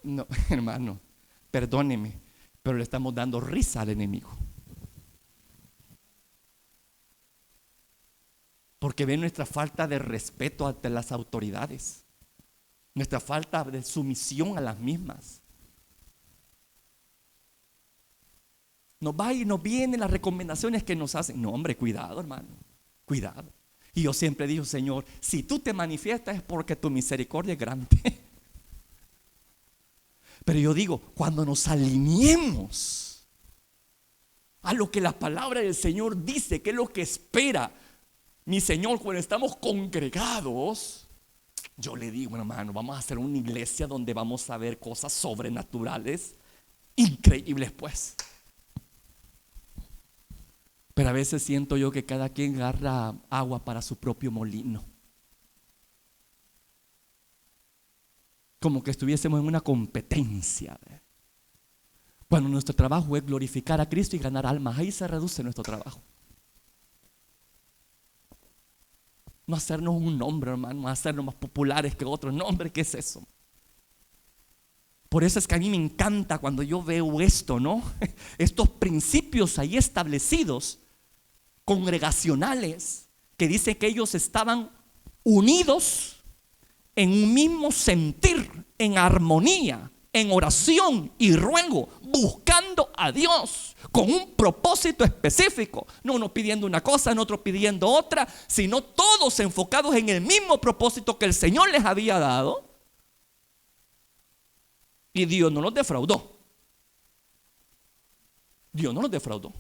No, hermano, perdóneme, pero le estamos dando risa al enemigo. Porque ve nuestra falta de respeto ante las autoridades, nuestra falta de sumisión a las mismas. Nos va y nos vienen las recomendaciones que nos hacen. No, hombre, cuidado, hermano, cuidado. Y yo siempre digo, Señor, si tú te manifiestas es porque tu misericordia es grande. Pero yo digo, cuando nos alineemos a lo que la palabra del Señor dice, que es lo que espera mi Señor cuando estamos congregados, yo le digo, hermano, vamos a hacer una iglesia donde vamos a ver cosas sobrenaturales increíbles, pues. Pero a veces siento yo que cada quien agarra agua para su propio molino. Como que estuviésemos en una competencia. Cuando nuestro trabajo es glorificar a Cristo y ganar almas, ahí se reduce nuestro trabajo. No hacernos un nombre, hermano, no hacernos más populares que otros. No, hombre, ¿qué es eso? Por eso es que a mí me encanta cuando yo veo esto, ¿no? Estos principios ahí establecidos, congregacionales, que dice que ellos estaban unidos en un mismo sentir, en armonía, en oración y ruego, buscando a Dios con un propósito específico. No uno pidiendo una cosa, no otro pidiendo otra, sino todos enfocados en el mismo propósito que el Señor les había dado. Y Dios no los defraudó. Dios no los defraudó.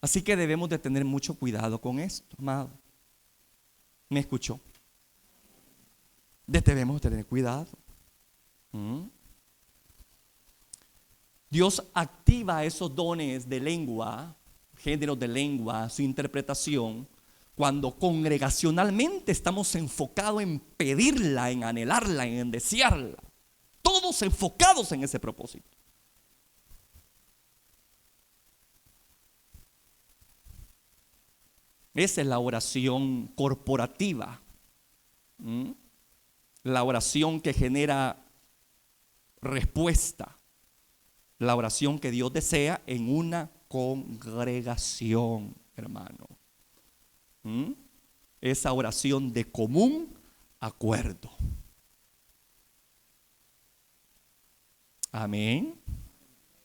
Así que debemos de tener mucho cuidado con esto, amado. ¿Me escuchó? Debemos tener cuidado. Dios activa esos dones de lengua, géneros de lengua, su interpretación, cuando congregacionalmente estamos enfocados en pedirla, en anhelarla, en desearla. Todos enfocados en ese propósito. Esa es la oración corporativa. La oración que genera respuesta. La oración que Dios desea en una congregación, hermano. Esa oración de común acuerdo. Amén.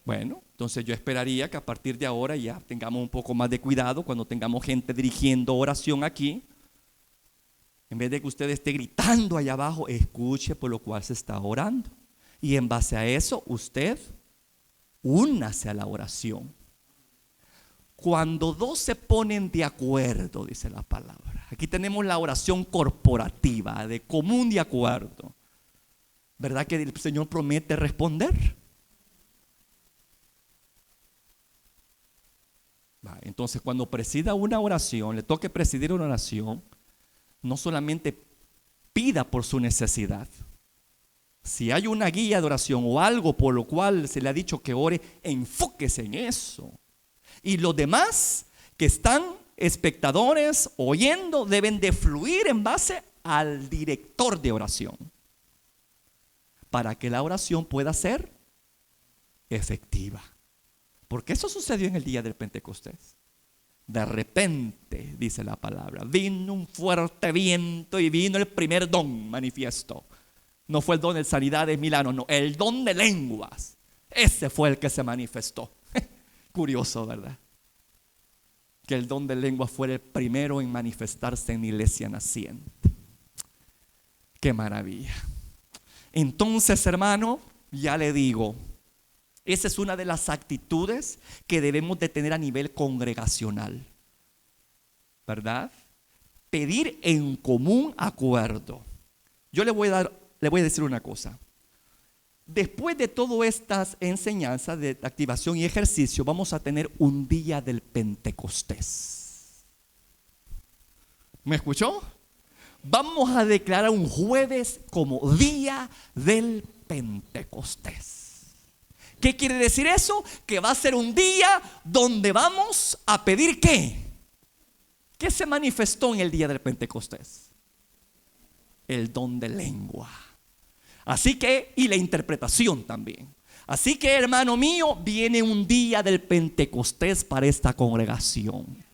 Bueno, Entonces yo esperaría que a partir de ahora ya tengamos un poco más de cuidado cuando tengamos gente dirigiendo oración aquí. En vez de que usted esté gritando allá abajo, escuche por lo cual se está orando. Y en base a eso, usted únase a la oración. Cuando dos se ponen de acuerdo, dice la palabra. Aquí tenemos la oración corporativa, de común de acuerdo. ¿Verdad que el Señor promete responder? Entonces, cuando presida una oración, le toque presidir una oración, no solamente pida por su necesidad. Si hay una guía de oración o algo por lo cual se le ha dicho que ore, enfóquese en eso. Y los demás que están espectadores oyendo deben de fluir en base al director de oración para que la oración pueda ser efectiva. Porque eso sucedió en el día del Pentecostés. De repente, dice la palabra, vino un fuerte viento y vino el primer don manifiesto. No fue el don de sanidad de Milano, no, el don de lenguas. Ese fue el que se manifestó. Curioso, ¿verdad? Que el don de lenguas fuera el primero en manifestarse en la iglesia naciente. Qué maravilla. Entonces, hermano, ya le digo, esa es una de las actitudes que debemos de tener a nivel congregacional, ¿verdad? Pedir en común acuerdo. Yo le voy a decir una cosa. Después de todas estas enseñanzas de activación y ejercicio, vamos a tener un día del Pentecostés. ¿Me escuchó? Vamos a declarar un jueves como día del Pentecostés. ¿Qué quiere decir eso? Que va a ser un día donde vamos a pedir ¿qué? ¿Qué se manifestó en el día del Pentecostés? El don de lengua. Así que, y la interpretación también. Así que, hermano mío, viene un día del Pentecostés para esta congregación.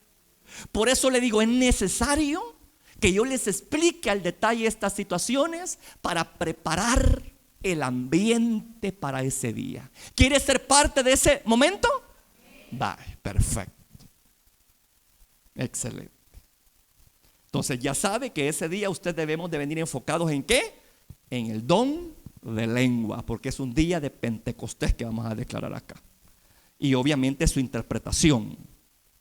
Por eso le digo, es necesario que yo les explique al detalle estas situaciones para preparar el ambiente para ese día. ¿Quiere ser parte de ese momento? Va, perfecto. Excelente. Entonces ya sabe que ese día usted debemos de venir enfocados ¿en qué? En el don de lengua, porque es un día de Pentecostés que vamos a declarar acá. Y obviamente su interpretación,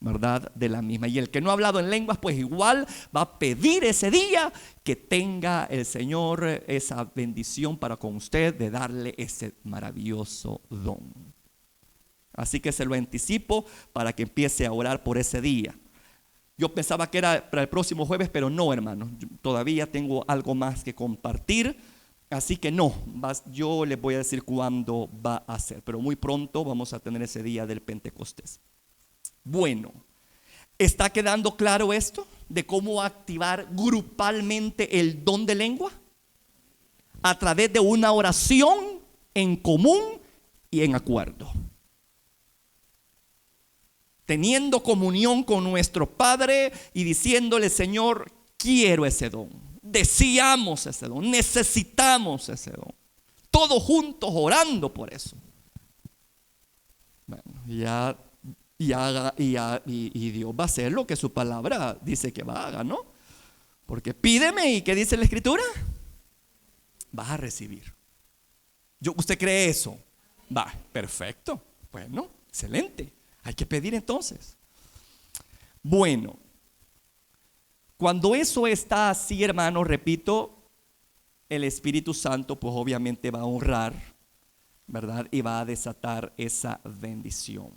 ¿verdad? De la misma. Y el que no ha hablado en lenguas, pues igual va a pedir ese día que tenga el Señor esa bendición para con usted de darle ese maravilloso don. Así que se lo anticipo para que empiece a orar por ese día. Yo pensaba que era para el próximo jueves, pero no, hermanos. Todavía tengo algo más que compartir. Así que no, yo les voy a decir cuándo va a ser. Pero muy pronto vamos a tener ese día del Pentecostés. Bueno, ¿está quedando claro esto de cómo activar grupalmente el don de lengua? A través de una oración en común y en acuerdo. Teniendo comunión con nuestro Padre y diciéndole, Señor, quiero ese don, deseamos ese don, necesitamos ese don. Todos juntos orando por eso. Bueno, y Dios va a hacer lo que su palabra dice que va a hacer, ¿no? Porque pídeme y ¿qué dice la Escritura? Vas a recibir. ¿Usted cree eso? Va, perfecto. Bueno, excelente. Hay que pedir entonces. Bueno, cuando eso está así, hermano, repito, el Espíritu Santo pues obviamente va a honrar, ¿verdad? Y va a desatar esa bendición,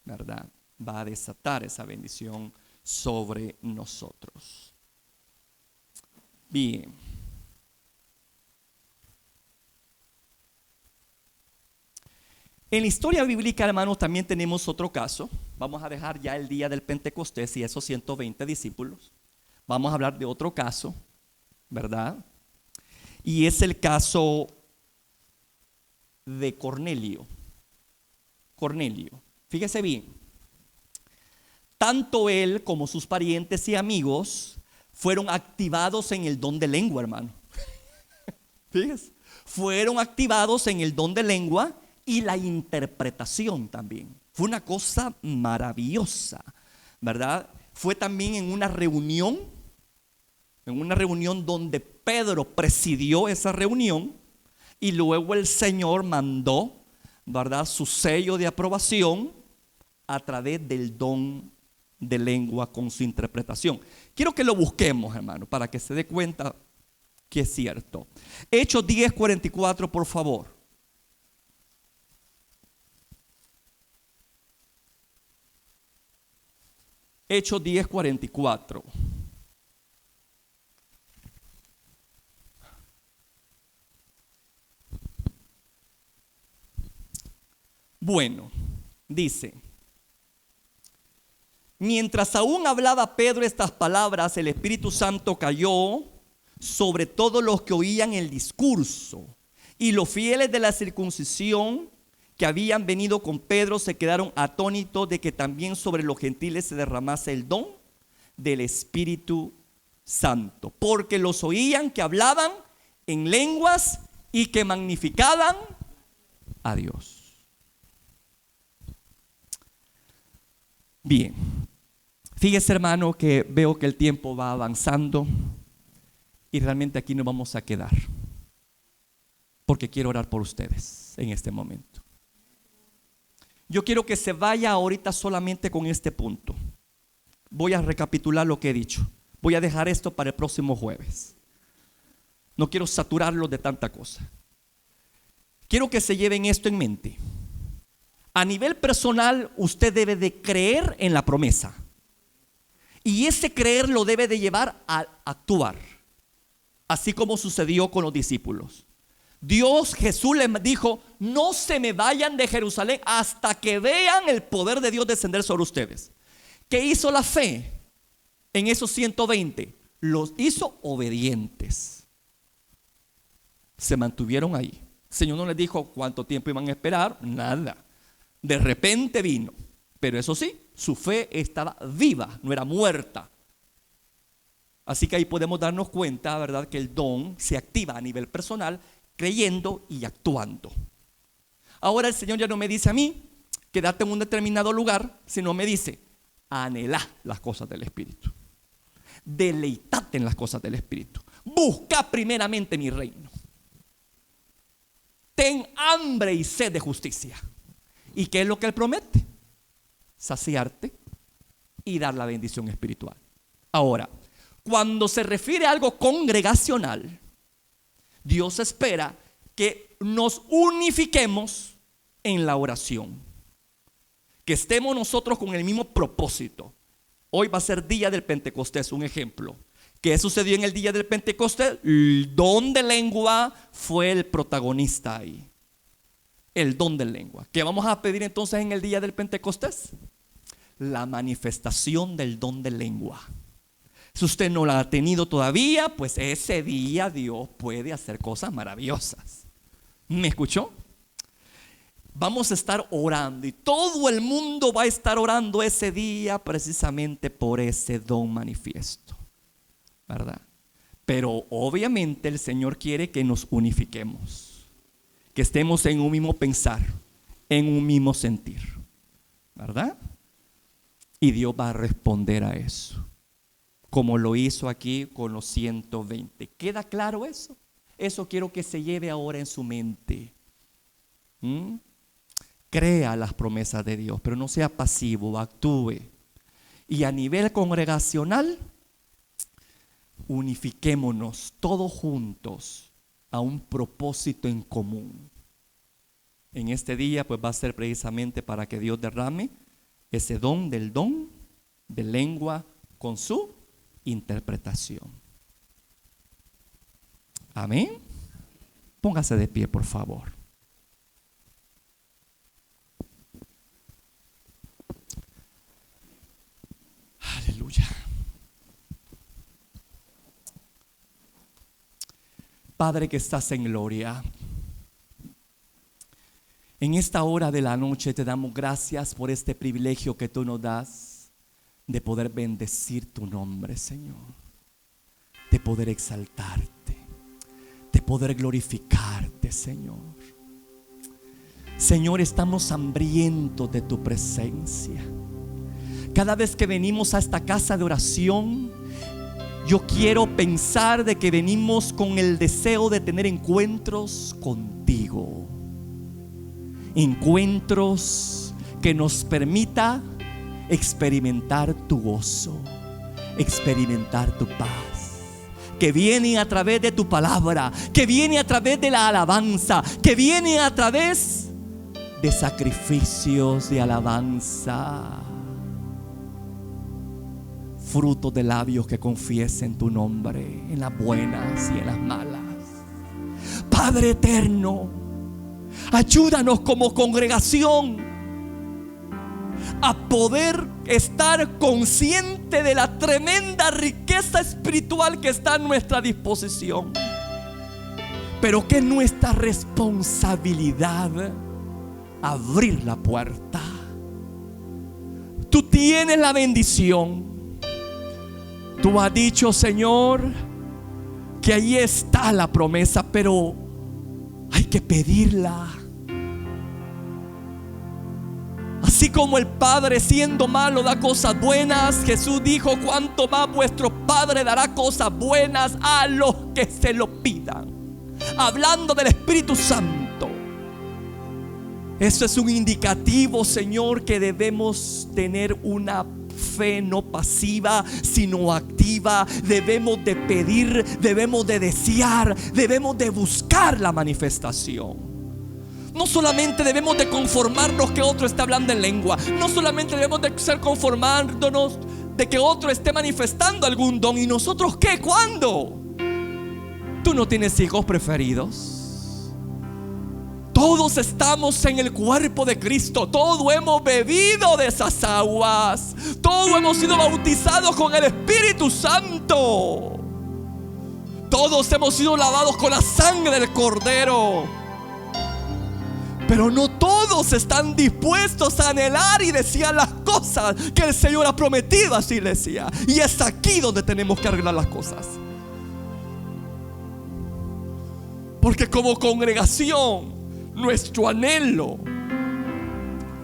¿verdad? Va a desatar esa bendición sobre nosotros. Bien. En la historia bíblica, hermanos, también tenemos otro caso. Vamos a dejar ya el día del Pentecostés y esos 120 discípulos. Vamos a hablar de otro caso, ¿verdad? Y es el caso de Cornelio. Cornelio, fíjese bien. Tanto él como sus parientes y amigos fueron activados en el don de lengua, hermano. Fíjese. Fueron activados en el don de lengua y la interpretación también. Fue una cosa maravillosa, ¿verdad? Fue también en una reunión donde Pedro presidió esa reunión y luego el Señor mandó, ¿verdad?, su sello de aprobación a través del don de lengua con su interpretación. Quiero que lo busquemos, hermano, para que se dé cuenta que es cierto. Hechos 10:44, por favor. Hechos 10:44. Bueno, dice: mientras aún hablaba Pedro estas palabras, el Espíritu Santo cayó sobre todos los que oían el discurso, y los fieles de la circuncisión que habían venido con Pedro se quedaron atónitos de que también sobre los gentiles se derramase el don del Espíritu Santo, porque los oían que hablaban en lenguas y que magnificaban a Dios. Bien, fíjese, hermano, que veo que el tiempo va avanzando y realmente aquí nos vamos a quedar, porque quiero orar por ustedes en este momento. Yo quiero que se vaya ahorita solamente con este punto. Voy a recapitular lo que he dicho. Voy a dejar esto para el próximo jueves. No quiero saturarlo de tanta cosa. Quiero que se lleven esto en mente. A nivel personal, usted debe de creer en la promesa. Y ese creer lo debe de llevar a actuar. Así como sucedió con los discípulos. Jesús les dijo: no se me vayan de Jerusalén hasta que vean el poder de Dios descender sobre ustedes. ¿Qué hizo la fe en esos 120? Los hizo obedientes. Se mantuvieron ahí. El Señor no les dijo cuánto tiempo iban a esperar, nada. De repente vino, pero eso sí, su fe estaba viva, no era muerta. Así que ahí podemos darnos cuenta, ¿verdad?, que el don se activa a nivel personal, creyendo y actuando. Ahora el Señor ya no me dice a mí: quédate en un determinado lugar, sino me dice: anhelá las cosas del Espíritu, deleitate en las cosas del Espíritu, busca primeramente mi reino, ten hambre y sed de justicia. ¿Y qué es lo que Él promete? Saciarte y dar la bendición espiritual. Ahora, cuando se refiere a algo congregacional, Dios espera que nos unifiquemos en la oración, que estemos nosotros con el mismo propósito. Hoy va a ser día del Pentecostés, un ejemplo. ¿Qué sucedió en el día del Pentecostés? El don de lengua fue el protagonista ahí. El don de lengua. ¿Qué vamos a pedir entonces en el día del Pentecostés? La manifestación del don de lengua. Si usted no la ha tenido todavía, pues ese día Dios puede hacer cosas maravillosas. ¿Me escuchó? Vamos a estar orando y todo el mundo va a estar orando ese día precisamente por ese don manifiesto, ¿verdad? Pero obviamente el Señor quiere que nos unifiquemos, que estemos en un mismo pensar, en un mismo sentir, ¿verdad? Y Dios va a responder a eso, como lo hizo aquí con los 120. ¿Queda claro eso? Eso quiero que se lleve ahora en su mente. Crea las promesas de Dios, pero no sea pasivo, actúe. Y a nivel congregacional, unifiquémonos todos juntos a un propósito en común. En este día pues va a ser precisamente para que Dios derrame ese don de lengua con su interpretación. Amén. Póngase de pie, por favor. Aleluya. Padre que estás en gloria, en esta hora de la noche te damos gracias por este privilegio que tú nos das de poder bendecir tu nombre, Señor, de poder exaltarte, de poder glorificarte, Señor. Señor, estamos hambrientos de tu presencia. Cada vez que venimos a esta casa de oración, yo quiero pensar de que venimos con el deseo de tener encuentros contigo. Encuentros que nos permita experimentar tu gozo, experimentar tu paz, que viene a través de tu palabra, que viene a través de la alabanza, que viene a través de sacrificios de alabanza. Fruto de labios que confiesen tu nombre en las buenas y en las malas. Padre eterno, ayúdanos como congregación a poder estar consciente de la tremenda riqueza espiritual que está a nuestra disposición, pero que es nuestra responsabilidad abrir la puerta. Tú tienes la bendición. Tú has dicho, Señor, que ahí está la promesa, pero hay que pedirla. Así como el Padre, siendo malo, da cosas buenas, Jesús dijo: cuánto más vuestro Padre dará cosas buenas a los que se lo pidan. Hablando del Espíritu Santo. Eso es un indicativo, Señor, que debemos tener una fe no pasiva, sino activa. Debemos de pedir, debemos de desear, debemos de buscar la manifestación. No solamente debemos de conformarnos que otro esté hablando en lengua. No solamente debemos de ser conformándonos de que otro esté manifestando algún don. ¿Y nosotros qué? ¿Cuándo? ¿Tú no tienes hijos preferidos? Todos estamos en el cuerpo de Cristo. Todos hemos bebido de esas aguas. Todos hemos sido bautizados con el Espíritu Santo. Todos hemos sido lavados con la sangre del Cordero. Pero no todos están dispuestos a anhelar y desear las cosas que el Señor ha prometido a su iglesia. Y es aquí donde tenemos que arreglar las cosas. Porque como congregación, nuestro anhelo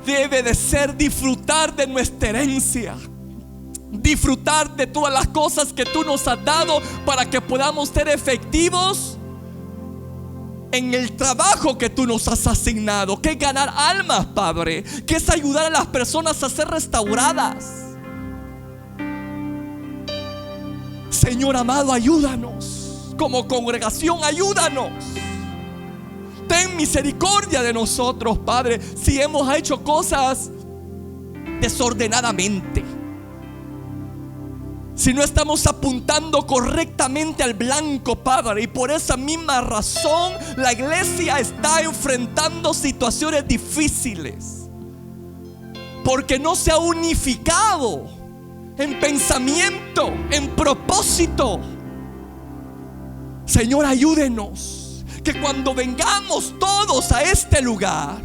debe de ser disfrutar de nuestra herencia, disfrutar de todas las cosas que tú nos has dado para que podamos ser efectivos en el trabajo que tú nos has asignado, que es ganar almas, Padre, que es ayudar a las personas a ser restauradas. Señor amado, ayúdanos. Como congregación, ayúdanos. Ten misericordia de nosotros, Padre, si hemos hecho cosas desordenadamente, si no estamos apuntando correctamente al blanco, Padre. Y por esa misma razón la iglesia está enfrentando situaciones difíciles, porque no se ha unificado en pensamiento, en propósito. Señor, ayúdenos, que cuando vengamos todos a este lugar,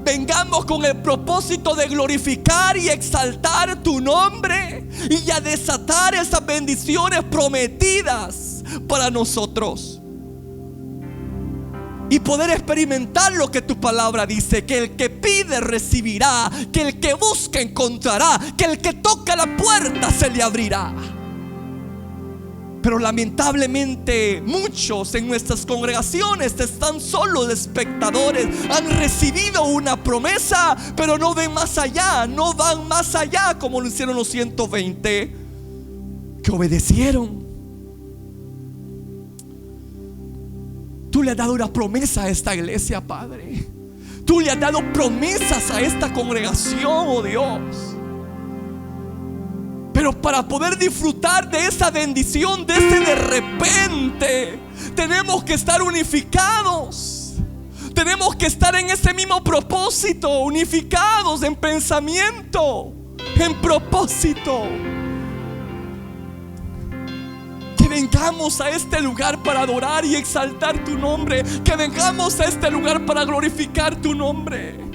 vengamos con el propósito de glorificar y exaltar tu nombre y a desatar esas bendiciones prometidas para nosotros, y poder experimentar lo que tu palabra dice: que el que pide recibirá, que el que busca encontrará, que el que toca la puerta se le abrirá. Pero lamentablemente muchos en nuestras congregaciones están solo de espectadores. Han recibido una promesa, pero no ven más allá, no van más allá como lo hicieron los 120 que obedecieron. Tú le has dado una promesa a esta iglesia, Padre. Tú le has dado promesas a esta congregación, oh Dios. Pero para poder disfrutar de esa bendición, de ese de repente, tenemos que estar unificados. Tenemos que estar en ese mismo propósito, unificados en pensamiento, en propósito. Que vengamos a este lugar para adorar y exaltar tu nombre. Que vengamos a este lugar para glorificar tu nombre.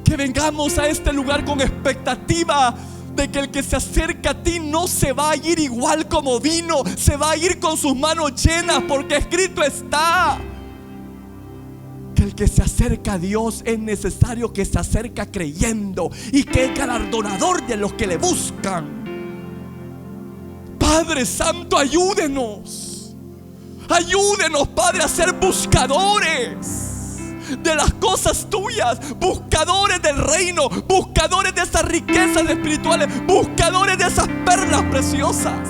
Que vengamos a este lugar con expectativa de que el que se acerca a ti no se va a ir igual como vino, se va a ir con sus manos llenas, porque escrito está el que se acerca a Dios es necesario que se acerca creyendo y que es galardonador de los que le buscan. Padre Santo, ayúdenos. Ayúdenos, Padre, a ser buscadores de las cosas tuyas, buscadores del reino, buscadores de esas riquezas espirituales, buscadores de esas perlas preciosas.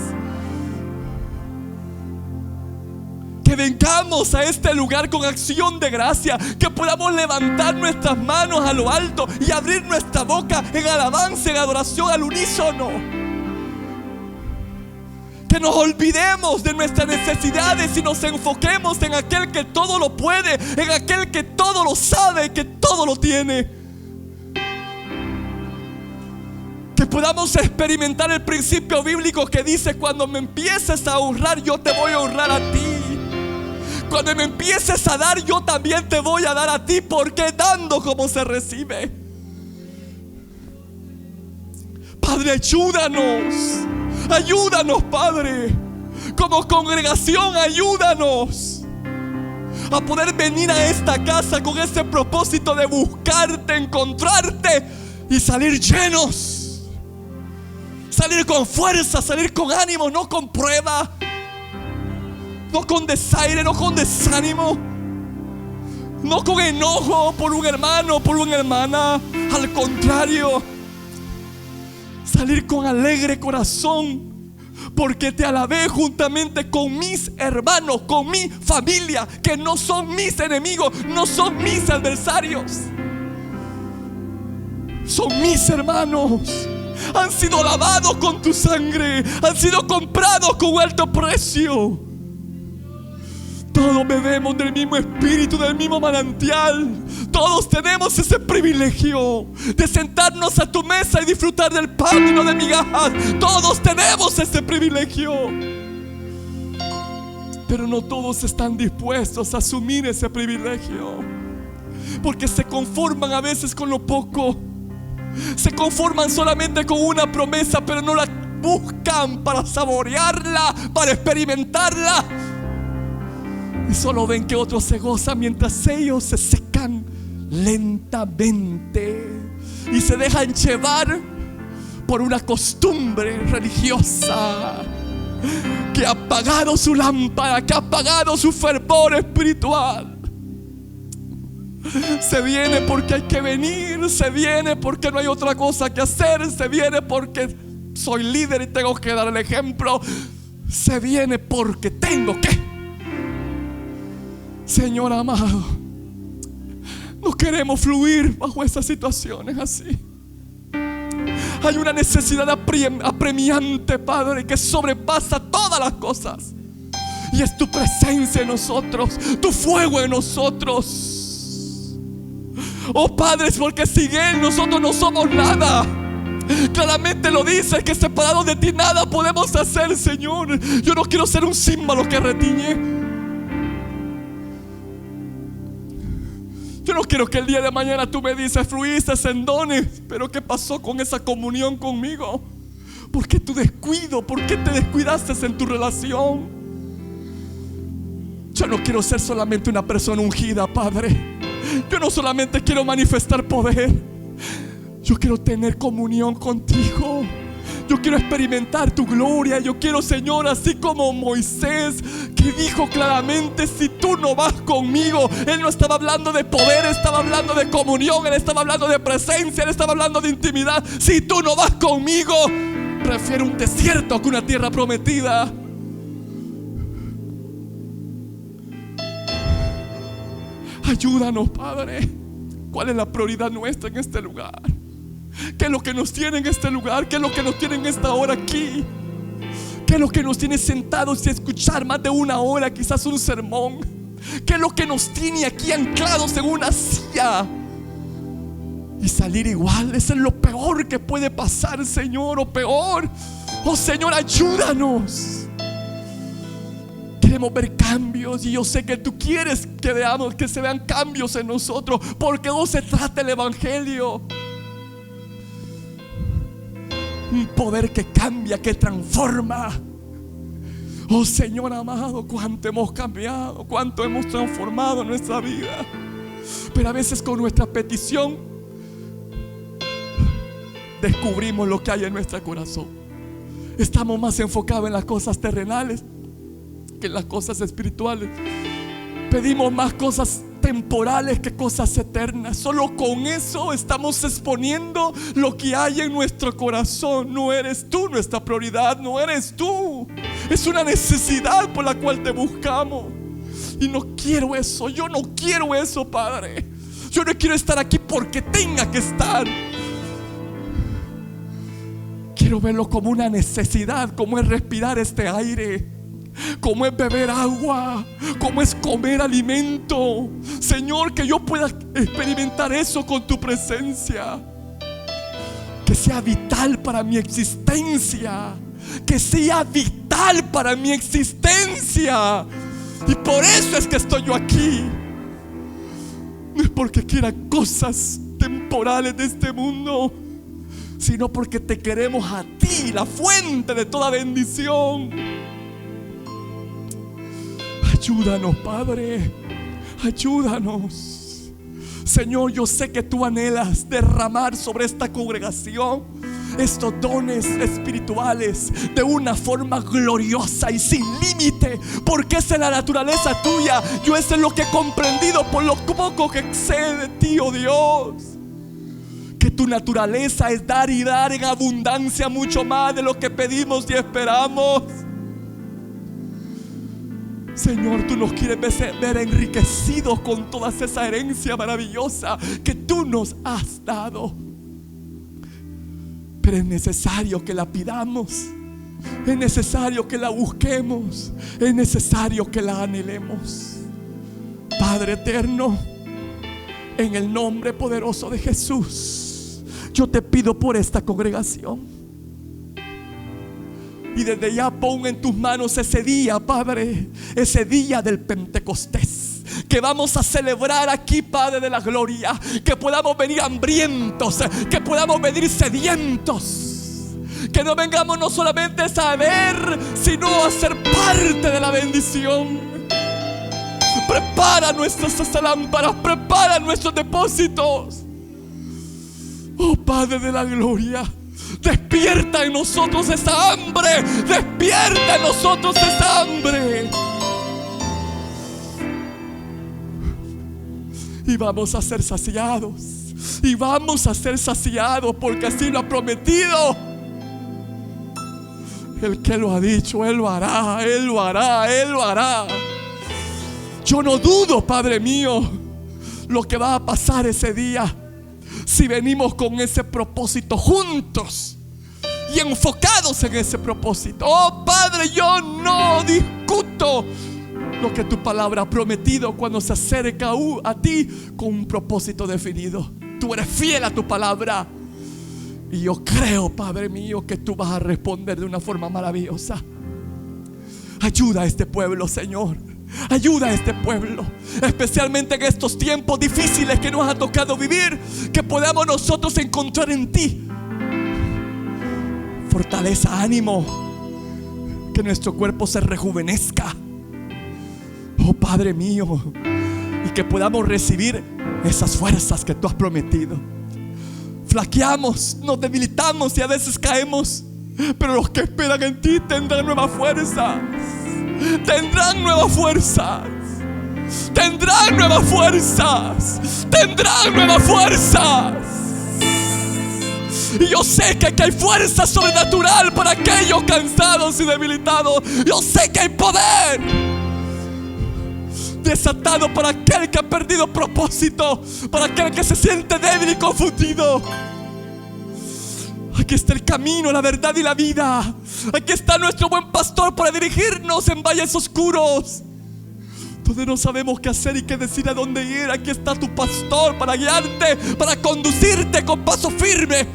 Que vengamos a este lugar con acción de gracia, que podamos levantar nuestras manos a lo alto y abrir nuestra boca en alabanza, en adoración al unísono. Que nos olvidemos de nuestras necesidades y nos enfoquemos en aquel que todo lo puede, en aquel que todo lo sabe, que todo lo tiene. Que podamos experimentar el principio bíblico que dice: cuando me empieces a honrar, yo te voy a honrar a ti. Cuando me empieces a dar, yo también te voy a dar a ti, porque dando como se recibe. Padre, ayúdanos. Ayúdanos, Padre. Como congregación, ayúdanos a poder venir a esta casa con ese propósito de buscarte, encontrarte y salir llenos. Salir con fuerza, salir con ánimo, no con prueba, no con desaire, no con desánimo, no con enojo por un hermano, por una hermana. Al contrario, salir con alegre corazón, porque te alabé juntamente con mis hermanos, con mi familia, que no son mis enemigos, no son mis adversarios, son mis hermanos. Han sido lavados con tu sangre, han sido comprados con un alto precio. Todos bebemos del mismo espíritu, del mismo manantial. Todos tenemos ese privilegio de sentarnos a tu mesa y disfrutar del pan y no de migajas. Todos tenemos ese privilegio, pero no todos están dispuestos a asumir ese privilegio, porque se conforman a veces con lo poco. Se conforman solamente con una promesa, pero no la buscan para saborearla, para experimentarla. Y solo ven que otros se gozan mientras ellos se secan lentamente y se dejan llevar por una costumbre religiosa que ha apagado su lámpara, que ha apagado su fervor espiritual. Se viene porque hay que venir, se viene porque no hay otra cosa que hacer, se viene porque soy líder y tengo que dar el ejemplo, se viene porque tengo que. Señor amado, no queremos fluir bajo esas situaciones así. Hay una necesidad apremiante, Padre, que sobrepasa todas las cosas, y es tu presencia en nosotros, tu fuego en nosotros. Oh Padre, porque sin Él nosotros no somos nada. Claramente lo dice, que separados de ti nada podemos hacer, Señor. Yo no quiero ser un címbalo que retiñe. Yo no quiero que el día de mañana tú me dices: fluiste en dones, pero ¿qué pasó con esa comunión conmigo? ¿Por qué tu descuido? ¿Por qué te descuidaste en tu relación? Yo no quiero ser solamente una persona ungida, Padre. Yo no solamente quiero manifestar poder, yo quiero tener comunión contigo. Yo quiero experimentar tu gloria. Yo quiero, Señor, así como Moisés, que dijo claramente: si tú no vas conmigo. Él no estaba hablando de poder, estaba hablando de comunión, él estaba hablando de presencia, él estaba hablando de intimidad. Si tú no vas conmigo, prefiero un desierto que una tierra prometida. Ayúdanos, Padre. ¿Cuál es la prioridad nuestra en este lugar? ¿Qué es lo que nos tiene en este lugar? ¿Qué es lo que nos tiene en esta hora aquí? ¿Qué es lo que nos tiene sentados y escuchar más de una hora, quizás un sermón? ¿Qué es lo que nos tiene aquí anclados en una silla y salir igual? Eso es lo peor que puede pasar, Señor, o peor. Oh Señor, ayúdanos. Queremos ver cambios, y yo sé que tú quieres que veamos, que se vean cambios en nosotros, porque no se trata el evangelio. Un poder que cambia, que transforma. Oh Señor amado, cuánto hemos cambiado, cuánto hemos transformado nuestra vida. Pero a veces con nuestra petición descubrimos lo que hay en nuestro corazón. Estamos más enfocados en las cosas terrenales que en las cosas espirituales. Pedimos más cosas temporales que cosas eternas. Solo con eso estamos exponiendo lo que hay en nuestro corazón. No eres tú nuestra prioridad, no eres tú. Es una necesidad por la cual te buscamos. Y no quiero eso, yo no quiero eso, Padre. Yo no quiero estar aquí porque tenga que estar. Quiero verlo como una necesidad, como es respirar este aire, como es beber agua, como es comer alimento. Señor, que yo pueda experimentar eso con tu presencia. Que sea vital para mi existencia. Que sea vital para mi existencia. Y por eso es que estoy yo aquí. No es porque quiera cosas temporales de este mundo, sino porque te queremos a ti, la fuente de toda bendición. Ayúdanos, Padre, ayúdanos. Señor, yo sé que tú anhelas derramar sobre esta congregación estos dones espirituales de una forma gloriosa y sin límite, porque esa es la naturaleza tuya. Yo eso es lo que he comprendido por lo poco que sé de ti, oh Dios. Que tu naturaleza es dar y dar en abundancia, mucho más de lo que pedimos y esperamos. Señor, tú nos quieres ver enriquecidos con toda esa herencia maravillosa que tú nos has dado. Pero es necesario que la pidamos, es necesario que la busquemos, es necesario que la anhelemos. Padre eterno, en el nombre poderoso de Jesús, yo te pido por esta congregación. Y desde ya pongo en tus manos ese día, Padre, ese día del Pentecostés, que vamos a celebrar aquí, Padre de la gloria. Que podamos venir hambrientos, que podamos venir sedientos. Que no vengamos no solamente a saber, sino a ser parte de la bendición. Prepara nuestras lámparas, prepara nuestros depósitos. Oh Padre de la gloria, despierta en nosotros esa hambre. Despierta en nosotros esa hambre. Y vamos a ser saciados. Y vamos a ser saciados, porque así lo ha prometido. El que lo ha dicho, Él lo hará, Él lo hará, Él lo hará. Yo no dudo, Padre mío, lo que va a pasar ese día, si venimos con ese propósito juntos y enfocados en ese propósito. Oh Padre, yo no discuto lo que tu palabra ha prometido cuando se acerca a ti con un propósito definido. Tú eres fiel a tu palabra. Y yo creo, Padre mío, que tú vas a responder de una forma maravillosa. Ayuda a este pueblo, Señor. Ayuda a este pueblo, especialmente en estos tiempos difíciles que nos ha tocado vivir. Que podamos nosotros encontrar en ti fortaleza, ánimo. Que nuestro cuerpo se rejuvenezca, oh Padre mío, y que podamos recibir esas fuerzas que tú has prometido. Flaqueamos, nos debilitamos y a veces caemos, pero los que esperan en ti tendrán nuevas fuerzas. Tendrán nuevas fuerzas. Tendrán nuevas fuerzas. Tendrán nuevas fuerzas. Y yo sé que aquí hay fuerza sobrenatural para aquellos cansados y debilitados. Yo sé que hay poder desatado para aquel que ha perdido propósito, para aquel que se siente débil y confundido. Aquí está el camino, la verdad y la vida. Aquí está nuestro buen pastor para dirigirnos en valles oscuros donde no sabemos qué hacer y qué decir, a dónde ir. Aquí está tu pastor para guiarte, para conducirte con paso firme.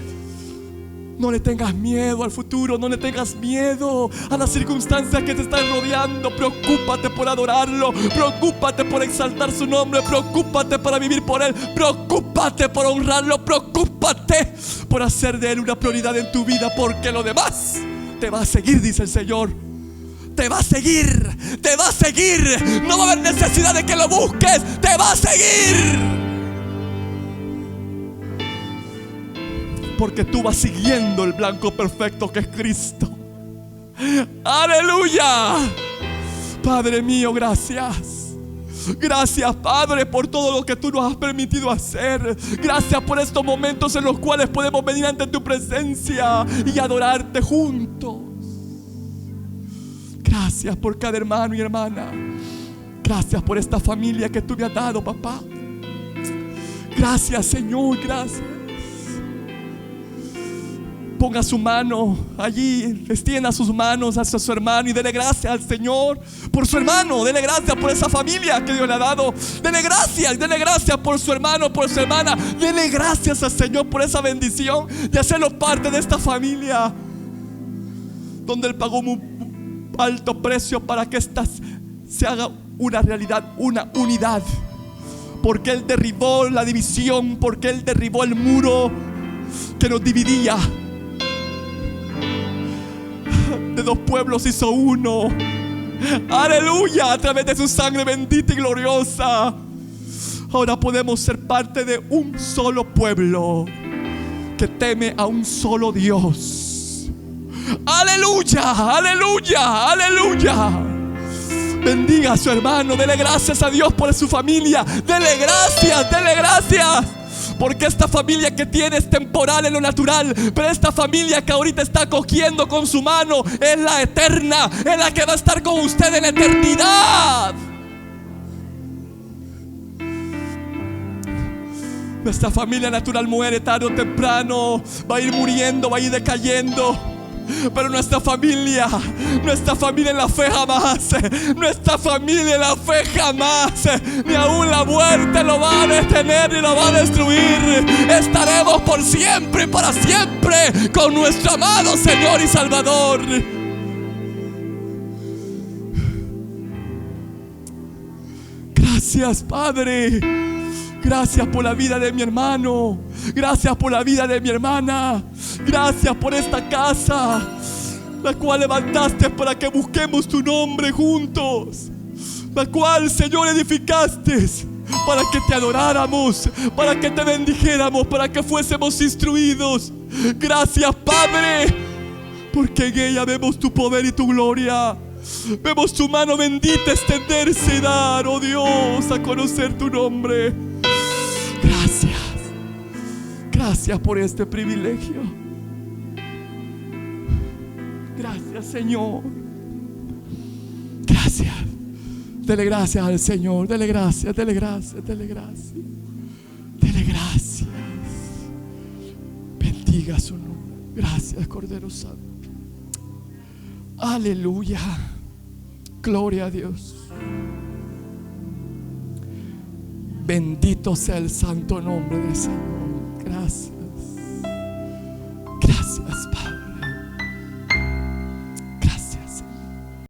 No le tengas miedo al futuro, no le tengas miedo a las circunstancias que te están rodeando. Preocúpate por adorarlo, preocúpate por exaltar su nombre, preocúpate para vivir por él, preocúpate por honrarlo, preocúpate por hacer de él una prioridad en tu vida, porque lo demás te va a seguir, dice el Señor. Te va a seguir, te va a seguir. No va a haber necesidad de que lo busques, te va a seguir. porque tú vas siguiendo el blanco perfecto que es Cristo. ¡Aleluya! Padre mío, gracias. Gracias, Padre, por todo lo que tú nos has permitido hacer. Gracias por estos momentos en los cuales podemos venir ante tu presencia y adorarte juntos. Gracias por cada hermano y hermana. Gracias por esta familia que tú me has dado, papá. Gracias, Señor, gracias. Ponga su mano allí, extienda sus manos hacia su hermano y dele gracias al Señor por su hermano. Dele gracias por esa familia que Dios le ha dado. Dele gracias por su hermano, por su hermana. Dele gracias al Señor por esa bendición de hacerlo parte de esta familia, donde Él pagó un alto precio para que esta se haga una realidad, una unidad. Porque Él derribó la división, porque Él derribó el muro que nos dividía. De dos pueblos hizo uno. Aleluya, a través de su sangre bendita y gloriosa. Ahora podemos ser parte de un solo pueblo que teme a un solo Dios. Aleluya, aleluya, aleluya. Bendiga a su hermano, dele gracias a Dios por su familia. Dele gracias. Porque esta familia que tiene es temporal en lo natural, pero esta familia que ahorita está cogiendo con su mano es la eterna, es la que va a estar con usted en la eternidad. Nuestra familia natural muere tarde o temprano, va a ir muriendo, va a ir decayendo. Pero nuestra familia en la fe jamás, nuestra familia en la fe jamás, ni aún la muerte lo va a detener ni lo va a destruir. Estaremos por siempre y para siempre con nuestro amado Señor y Salvador. Gracias, Padre. Gracias por la vida de mi hermano. Gracias por la vida de mi hermana. Gracias por esta casa, la cual levantaste para que busquemos tu nombre juntos. La cual, Señor, edificaste para que te adoráramos, para que te bendijéramos, para que fuésemos instruidos. Gracias, Padre, porque en ella vemos tu poder y tu gloria. Vemos tu mano bendita extenderse y dar, oh Dios, a conocer tu nombre. Gracias por este privilegio. Gracias, Señor. Gracias. Dele gracias al Señor. Dele gracias. Dele gracias. Bendiga su nombre. Gracias, Cordero Santo. Aleluya. Gloria a Dios. Bendito sea el santo nombre del Señor. Gracias. Gracias, Padre. Gracias, Señor.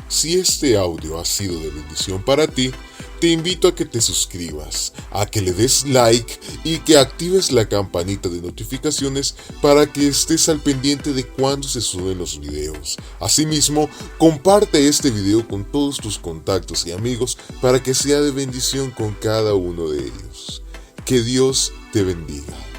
Si este audio ha sido de bendición para ti, te invito a que te suscribas, a que le des like y que actives la campanita de notificaciones para que estés al pendiente de cuando se suben los videos. Asimismo, comparte este video con todos tus contactos y amigos para que sea de bendición con cada uno de ellos. Que Dios te bendiga.